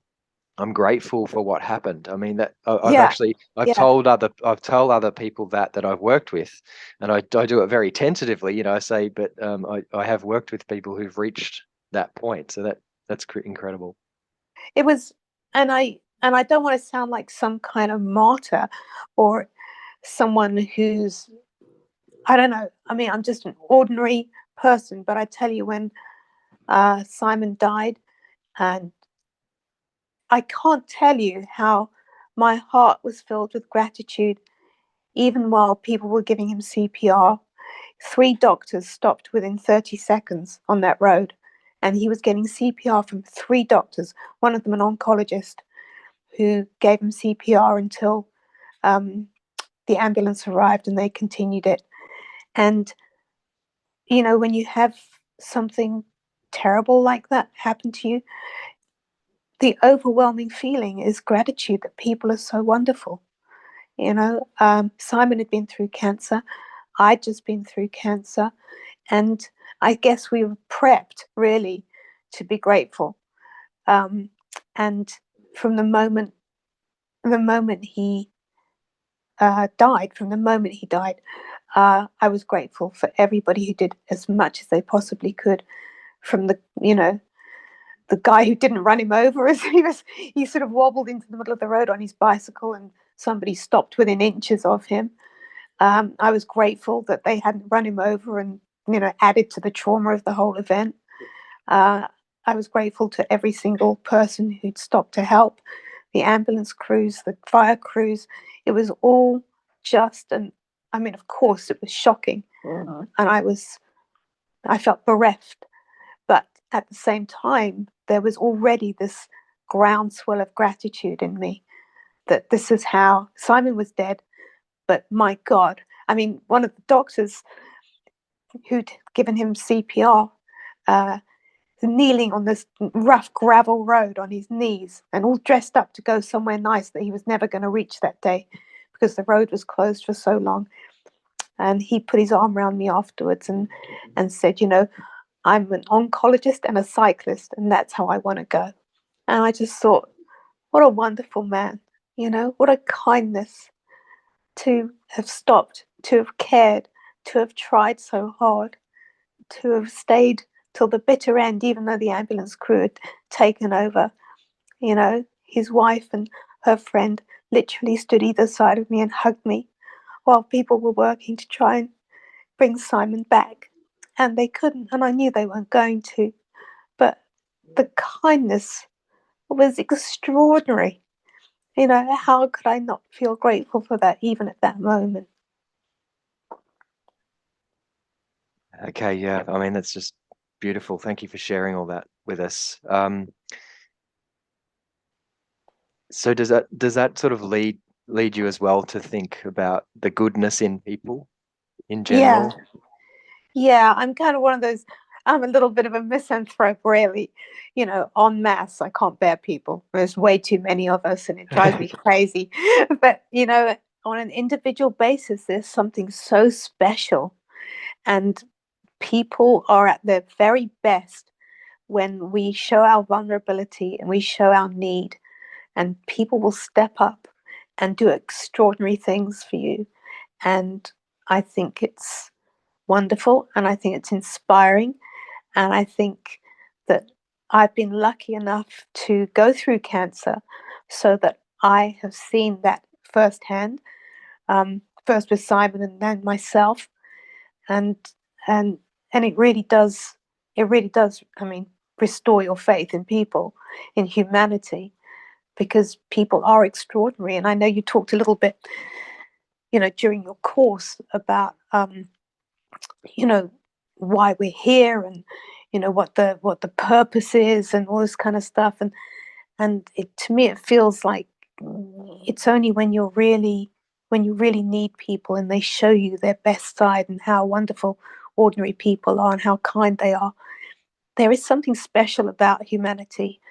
I'm grateful for what happened. I mean, that Yeah, I've yeah. told other people that I've worked with, and I do it very tentatively. I say, but I have worked with people who've reached that point, so that's incredible. It was, and I don't want to sound like some kind of martyr or someone who's, I don't know. I mean, I'm just an ordinary person, but I tell you, when Simon died, and I can't tell you how my heart was filled with gratitude, even while people were giving him CPR. Three doctors stopped within 30 seconds on that road, and he was getting CPR from three doctors, one of them an oncologist, who gave him CPR until the ambulance arrived and they continued it. And, when you have something terrible like that happen to you, the overwhelming feeling is gratitude that people are so wonderful. Simon had been through cancer. I'd just been through cancer. And I guess we were prepped, really, to be grateful. Um, and from the moment he died, I was grateful for everybody who did as much as they possibly could. From the guy who didn't run him over, as he sort of wobbled into the middle of the road on his bicycle, and somebody stopped within inches of him. I was grateful that they hadn't run him over and added to the trauma of the whole event. Uh, I was grateful to every single person who'd stopped to help, the ambulance crews, the fire crews. It was all just, and I mean, of course, it was shocking, and I felt bereft. But at the same time, there was already this groundswell of gratitude in me, that this is how Simon was dead, but my God, I mean, one of the doctors who'd given him CPR, uh, kneeling on this rough gravel road on his knees and all dressed up to go somewhere nice that he was never going to reach that day because the road was closed for so long. And he put his arm around me afterwards and said, I'm an oncologist and a cyclist, and that's how I want to go. And I just thought, what a wonderful man, what a kindness to have stopped, to have cared, to have tried so hard, to have stayed till the bitter end, even though the ambulance crew had taken over. His wife and her friend literally stood either side of me and hugged me while people were working to try and bring Simon back. And they couldn't, and I knew they weren't going to. But the kindness was extraordinary. How could I not feel grateful for that, even at that moment? Okay, yeah. I mean, that's just beautiful. Thank you for sharing all that with us. So does that sort of lead lead you as well to think about the goodness in people in Yeah, general? yeah. I'm kind of one of those. I'm a little bit of a misanthrope, really. En masse, I can't bear people. There's way too many of us, and it drives me crazy. But on an individual basis, there's something so special, and people are at their very best when we show our vulnerability and we show our need, and people will step up and do extraordinary things for you. And I think it's wonderful, and I think it's inspiring, and I think that I've been lucky enough to go through cancer so that I have seen that firsthand, first with Simon and then myself, and and and it really does, I mean, restore your faith in people, in humanity, because people are extraordinary. And I know you talked a little bit, during your course about you know why we're here, and what the purpose is, and all this kind of stuff. And to me it feels like it's only when you really need people and they show you their best side and how wonderful ordinary people are and how kind they are. There is something special about humanity,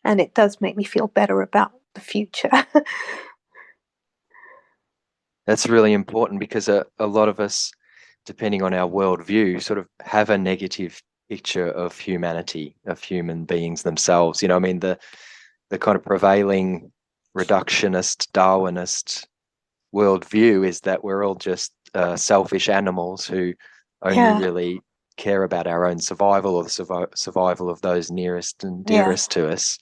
and it does make me feel better about the future. That's really important because a lot of us, depending on our worldview, sort of have a negative picture of humanity, of human beings themselves. I mean, the kind of prevailing reductionist, Darwinist worldview is that we're all just selfish animals who only Yeah, really care about our own survival or the survival of those nearest and yeah, dearest to us.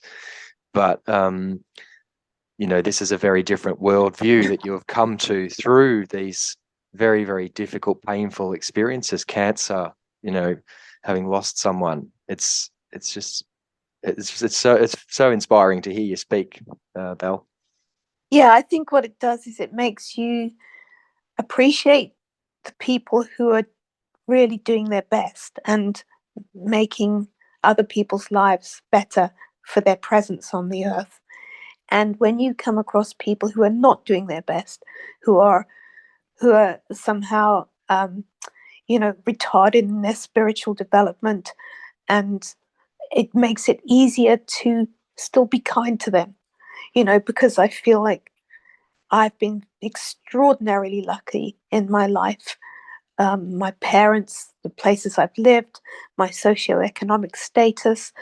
But this is a very different worldview that you have come to through these very, very difficult, painful experiences, cancer, having lost someone. It's so inspiring to hear you speak, Belle. yeah. I think what it does is it makes you appreciate the people who are really doing their best and making other people's lives better for their presence on the earth. And when you come across people who are not doing their best, who are somehow retarded in their spiritual development, and it makes it easier to still be kind to them, because I feel like I've been extraordinarily lucky in my life. My parents, the places I've lived, my socioeconomic status,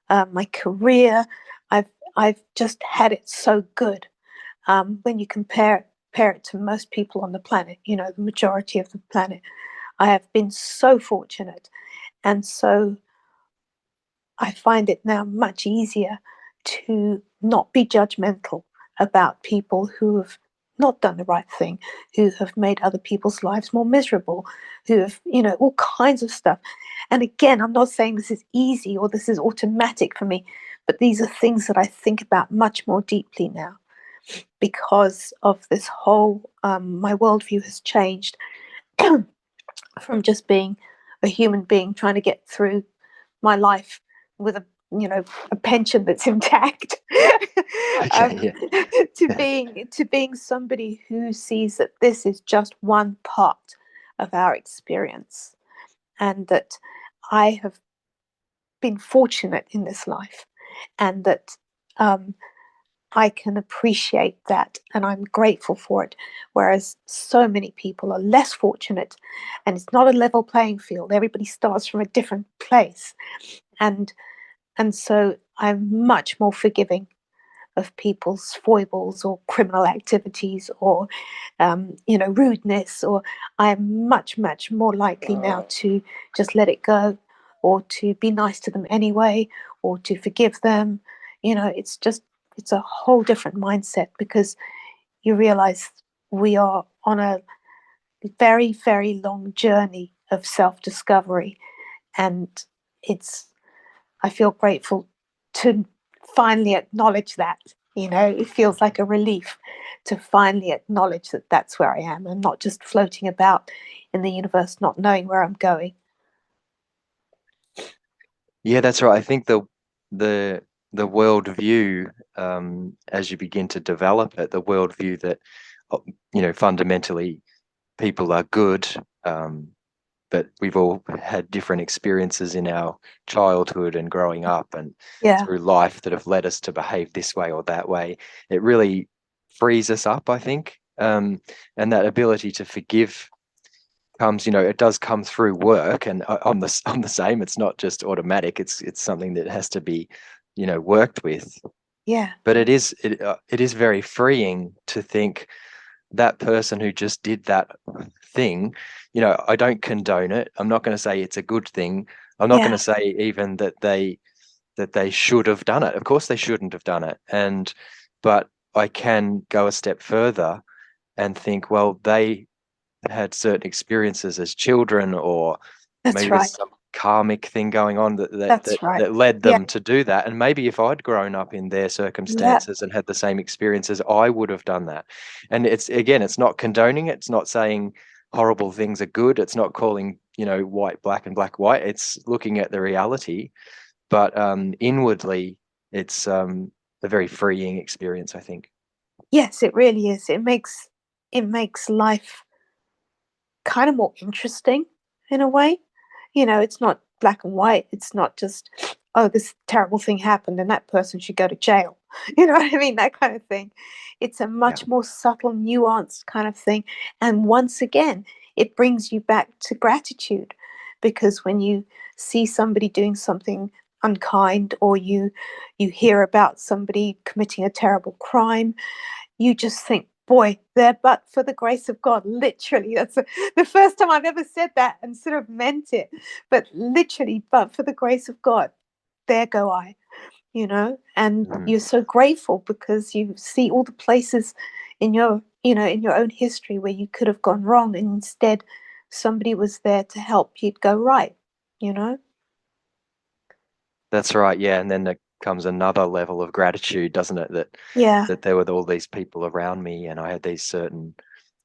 my career. I've I've just had it so good. When you compare it to most people on the planet, the majority of the planet, I have been so fortunate, and so I find it now much easier to not be judgmental about people who have not done the right thing, who have made other people's lives more miserable, who have, all kinds of stuff. And again, I'm not saying this is easy or this is automatic for me, but these are things that I think about much more deeply now because of this whole, my worldview has changed from just being a human being trying to get through my life with a pension that's intact, um, Okay, to being somebody who sees that this is just one part of our experience, and that I have been fortunate in this life, and that um, I can appreciate that and I'm grateful for it. Whereas so many people are less fortunate, and it's not a level playing field. Everybody starts from a different place. And so I'm much more forgiving of people's foibles or criminal activities or rudeness, or I'm much, much more likely now to just let it go, or to be nice to them anyway, or to forgive them. It's a whole different mindset, because you realize we are on a very, very long journey of self-discovery, and it's I feel grateful to finally acknowledge that. It feels like a relief to finally acknowledge that that's where I am, and not just floating about in the universe, not knowing where I'm going. yeah, that's right. I think the the worldview, as you begin to develop it, the worldview that fundamentally people are good, but we've all had different experiences in our childhood and growing up and Yeah. through life that have led us to behave this way or that way. It really frees us up, I think. And that ability to forgive comes, it does come through work, and I'm the same. It's not just automatic. It's something that has to be, worked with. Yeah. But it is very freeing to think that person who just did that thing, I don't condone it. I'm not going to say it's a good thing. I'm not going Yeah. to say even that they should have done it. Of course they shouldn't have done it. But I can go a step further and think, well, they had certain experiences as children, or That's maybe there's right. some karmic thing going on that that that, That's right. that led Yeah. them to do that. And maybe if I'd grown up in their Yeah. circumstances and had the same experiences, I would have done that. And it's not condoning it. It's not saying horrible things are good. It's not calling, white black and black white. It's looking at the reality. But inwardly, it's a very freeing experience, I think. Yes, it really is. It makes life kind of more interesting in a way. It's not black and white. It's not just, oh, this terrible thing happened and that person should go to jail. You know what I mean? That kind of thing. It's a Yeah. much more subtle, nuanced kind of thing. And once again, it brings you back to gratitude, because when you see somebody doing something unkind, or you hear about somebody committing a terrible crime, you just think, boy, there, but for the grace of God. Literally, that's the first time I've ever said that and sort of meant it. But literally, but for the grace of God, there go I, and Mhm. you're so grateful because you see all the places in your own history where you could have gone wrong, and instead somebody was there to help you go right, you know? That's right. Yeah. And then there comes another level of gratitude, doesn't it? That Yeah. that there were all these people around me, and I had these certain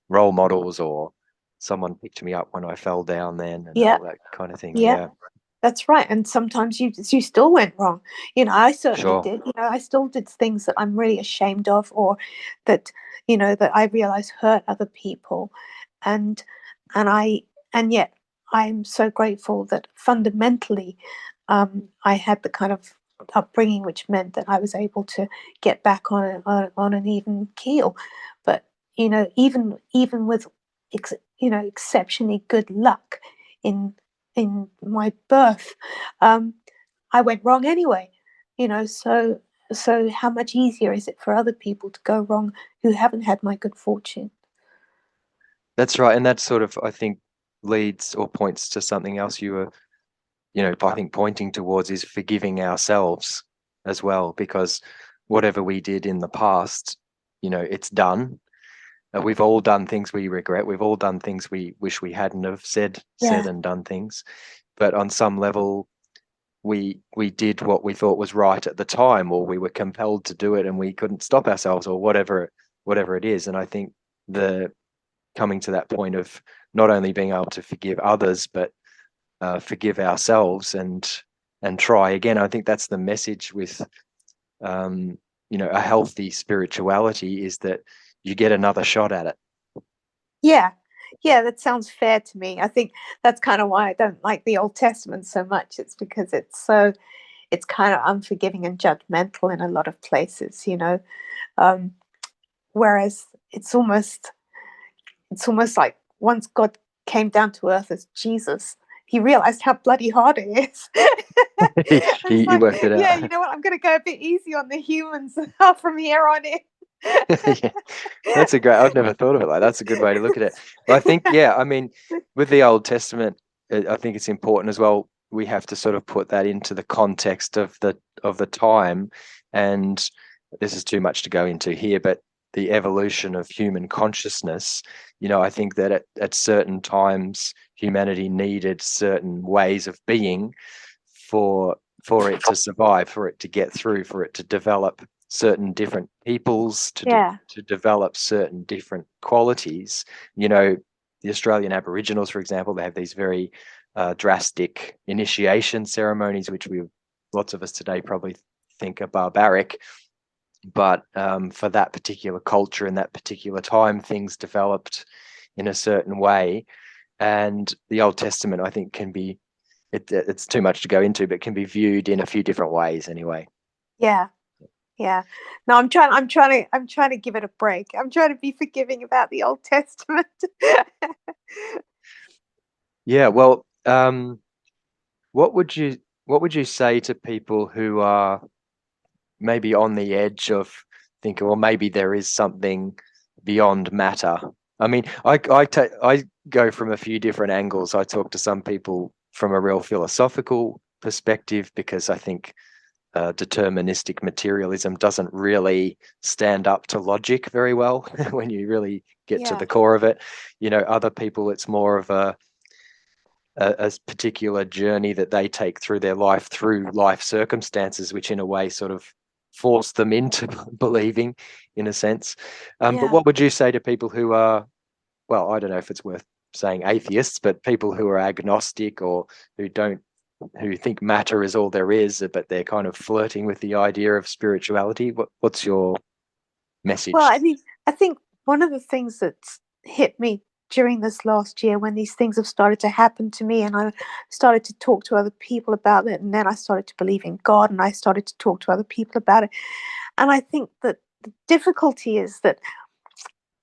role models, or someone picked me up when I fell down then, and Yeah. all that kind of thing. Yeah. Yeah, That's right. And sometimes you still went wrong. I certainly sure. did. I still did things that I'm really ashamed of, or that, that I realize hurt other people. And and I and yet I'm so grateful that fundamentally, I had the kind of upbringing which meant that I was able to get back on an even keel. But even with exceptionally good luck in my birth, um, I went wrong anyway. So how much easier is it for other people to go wrong who haven't had my good fortune? That's right. And that sort of, I think, leads or points to something else you were, I think pointing towards is forgiving ourselves as well, because whatever we did in the past, it's done. We've all done things we regret. We've all done things we wish we hadn't have said Yeah, and done things. But on some level, we did what we thought was right at the time, or we were compelled to do it and we couldn't stop ourselves, or whatever it is. And I think the coming to that point of not only being able to forgive others, but forgive ourselves and try again. I think that's the message with a healthy spirituality, is that you get another shot at it. yeah, yeah. That sounds fair to me. I think that's kind of why I don't like the Old Testament so much. It's because it's kind of unforgiving and judgmental in a lot of places. Um, Whereas it's almost like once God came down to earth as Jesus, he realized how bloody hard it is. And it's He like, worked it yeah, out. you know what? I'm going to go a bit easy on the humans from here on in. Yeah, that's a great. I've never thought of it like that. That's a good way to look at it. But I think, yeah, I mean, with the Old Testament, I think it's important as well. We have to sort of put that into the context of the time, and this is too much to go into here, but the evolution of human consciousness. I think that at certain times humanity needed certain ways of being for for it to survive, for it to get through, for it to develop certain different peoples, Yeah, to develop certain different qualities. You know, the Australian Aboriginals, for example, they have these very drastic initiation ceremonies, which lots of us today probably think are barbaric, but for that particular culture and that particular time, things developed in a certain way. And the Old Testament, I think, can be, it's too much to go into, but can be viewed in a few different ways anyway. Yeah. Yeah. No, I'm trying to give it a break. I'm trying to be forgiving about the Old Testament. Yeah, well, what would you what would you say to people who are maybe on the edge of thinking, well, maybe there is something beyond matter? I mean, I go from a few different angles. I talk to some people from a real philosophical perspective because I think deterministic materialism doesn't really stand up to logic very well when you really get to Yeah. the core of it. Other people, it's more of a particular journey that they take through their life, through life circumstances, which in a way sort of force them into believing, in a sense. But Yeah. what would you say to people who are, well, I don't know if it's worth saying atheists, but people who are agnostic or who think matter is all there is, but they're kind of flirting with the idea of spirituality? What's your Well, message? I think one of the things that's hit me during this last year when these things have started to happen to me and I started to talk to other people about it, and then I started to believe in God and I started to talk to other people about it. And I think that the difficulty is that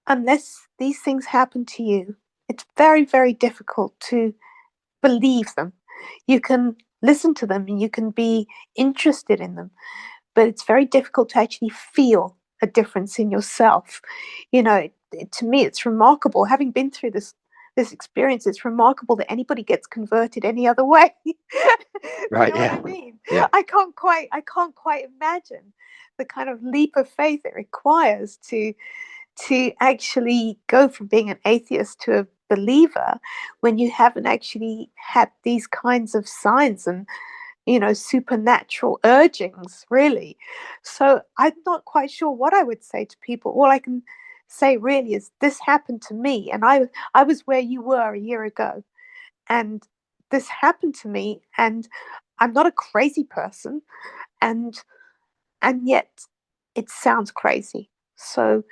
unless these things happen to you, it's very, very difficult to believe them. You can listen to them and you can be interested in them, but it's very difficult to actually feel a difference in yourself. To me, it's remarkable. Having been through this experience, it's remarkable that anybody gets converted any other way. Do you Right, know what I yeah. mean? Yeah. I can't quite imagine the kind of leap of faith it requires to actually go from being an atheist to a believer when you haven't actually had these kinds of signs and supernatural urgings, really. So I'm not quite sure what I would say to people. All I can say really is this happened to me, and I was where you were a year ago, and this happened to me, and I'm not a crazy person, and yet it sounds crazy. So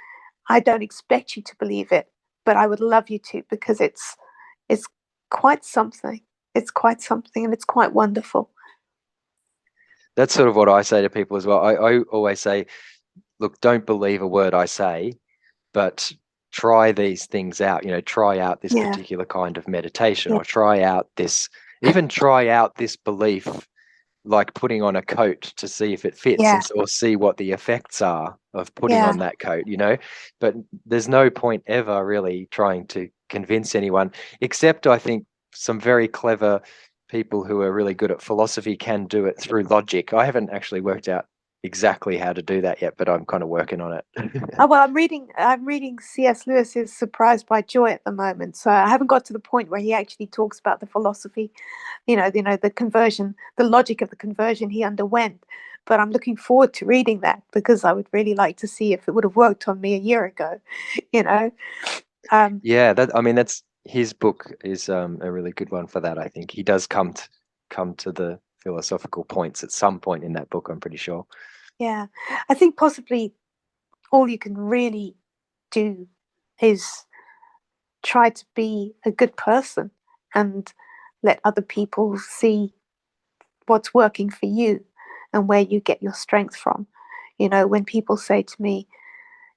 I don't expect you to believe it, but I would love you to, because it's quite something. It's quite something, and it's quite wonderful. That's sort of what I say to people as well. I always say, look, don't believe a word I say, but try these things out. Try out this Yeah, particular kind of meditation, yeah, or even try out this belief, like putting on a coat to see if it fits, yeah, or see what the effects are of putting yeah. on that coat. But there's no point ever really trying to convince anyone, except I think some very clever people who are really good at philosophy can do it through logic. I haven't actually worked out exactly how to do that yet, but I'm kind of working on it. Oh, well, I'm reading C.S. Lewis's Surprised by Joy at the moment, so I haven't got to the point where he actually talks about the philosophy, the conversion, the logic of the conversion he underwent. But I'm looking forward to reading that because I would really like to see if it would have worked on me a year ago. You know, um, Yeah, that's his book is a really good one for that. I think he does come to the philosophical points at some point in that book, I'm pretty sure. yeah, I think possibly all you can really do is try to be a good person and let other people see what's working for you and where you get your strength from. When people say to me,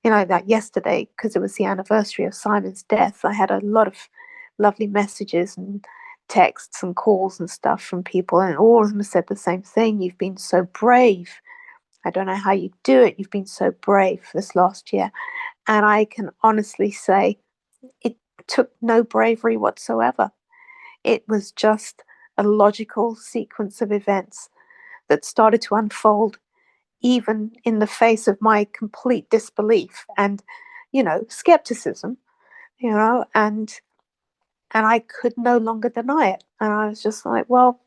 that yesterday, because it was the anniversary of Simon's death, I had a lot of lovely messages and texts and calls and stuff from people, and all of them said the same thing. You've been so brave. I don't know how you do it. You've been so brave this last year. And I can honestly say it took no bravery whatsoever. It was just a logical sequence of events that started to unfold even in the face of my complete disbelief and skepticism, and I could no longer deny it. And I was just like, well,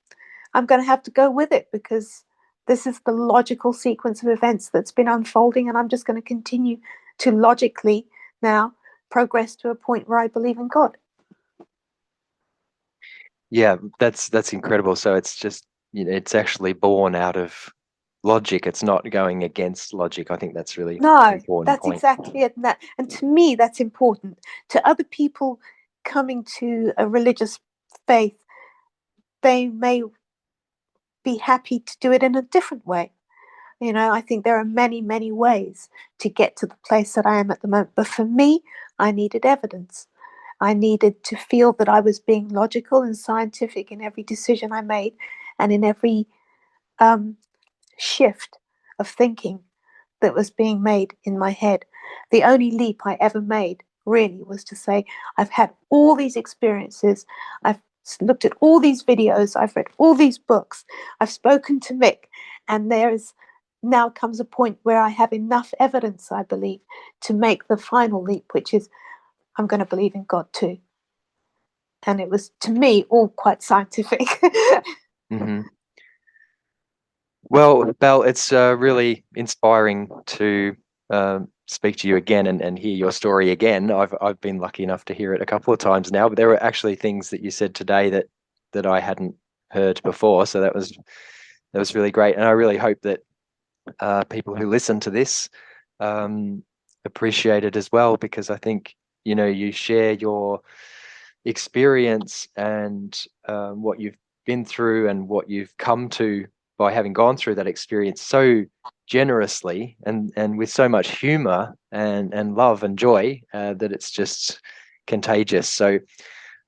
I'm going to have to go with it because this is the logical sequence of events that's been unfolding, and I'm just going to continue to logically now progress to a point where I believe in God. Yeah, that's incredible. So it's just, it's actually born out of logic. It's not going against logic. I think that's really No, important that's point. exactly it. And to me, that's important. To other people coming to a religious faith, they may be happy to do it in a different way. I think there are many, many ways to get to the place that I am at the moment. But for me, I needed evidence. I needed to feel that I was being logical and scientific in every decision I made and in every um, shift of thinking that was being made in my head. The only leap I ever made really was to say, I've had all these experiences, I've looked at all these videos, I've read all these books, I've spoken to Mick, and there's now comes a point where I have enough evidence, I believe, to make the final leap, which is I'm going to believe in God too. And it was, to me, all quite scientific. Hmm. Well, Belle, it's really inspiring to speak to you again and hear your story again. I've been lucky enough to hear it a couple of times now, but there were actually things that you said today that I hadn't heard before. So that was really great, and I really hope that people who listen to this um, appreciate it as well, because I think you share your experience and what you've been through and what you've come to by having gone through that experience so generously and with so much humor and love and joy that it's just contagious. So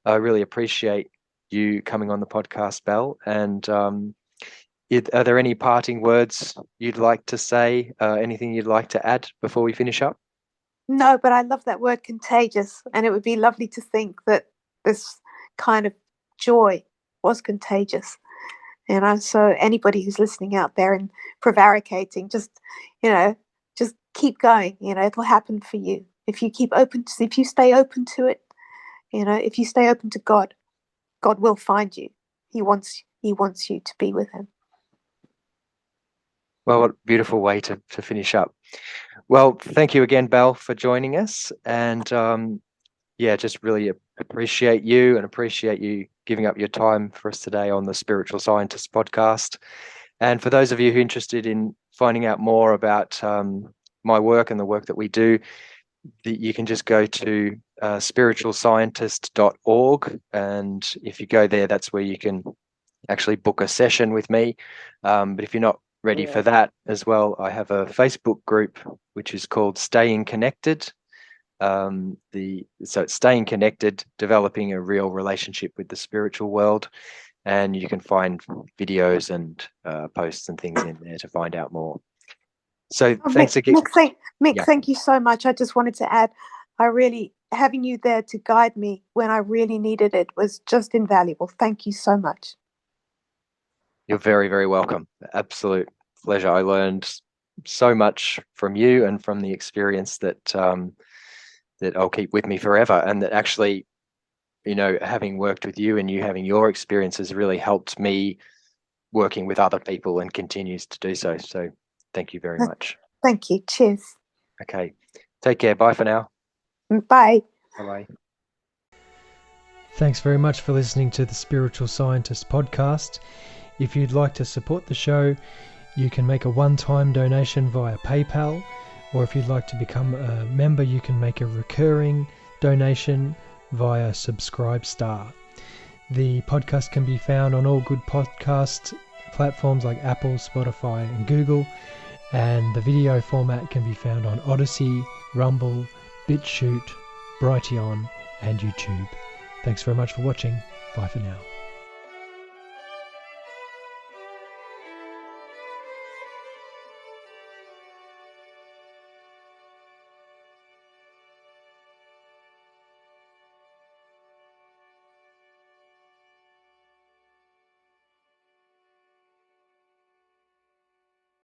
I really appreciate you coming on the podcast, Belle. And are there any parting words you'd like to say? Anything you'd like to add before we finish up? No, but I love that word contagious. And it would be lovely to think that this kind of joy was contagious. So anybody who's listening out there and prevaricating, you know, just keep going. It'll happen for you. If you if you stay open to it, if you stay open to God, God will find you. He wants you to be with him. Well, what a beautiful way to finish up. Well, thank you again, Belle, for joining us. And yeah, just really appreciate you and appreciate you giving up your time for us today on the Spiritual Scientist podcast. And for those of you who are interested in finding out more about my work and the work that we do, you can just go to spiritualscientist.org. And if you go there, that's where you can actually book a session with me. But if you're not ready for that as well, I have a Facebook group which is called Staying Connected. So it's Staying Connected, Developing a Real Relationship with the Spiritual World. And you can find videos and posts and things in there to find out more. So thanks again. Mick, thank you so much. I just wanted to add, having you there to guide me when I really needed it was just invaluable. Thank you so much. You're very, very welcome. Absolute pleasure. I learned so much from you and from the experience that that I'll keep with me forever. And that actually, having worked with you and you having your experiences really helped me working with other people and continues to do so. So thank you very much. Thank you. Cheers. Okay. Take care. Bye for now. Bye. Bye-bye. Thanks very much for listening to the Spiritual Scientist podcast. If you'd like to support the show, you can make a one-time donation via PayPal, or if you'd like to become a member, you can make a recurring donation via Subscribestar. The podcast can be found on all good podcast platforms like Apple, Spotify, and Google, and the video format can be found on Odyssey, Rumble, BitChute, Brighteon, and YouTube. Thanks very much for watching. Bye for now.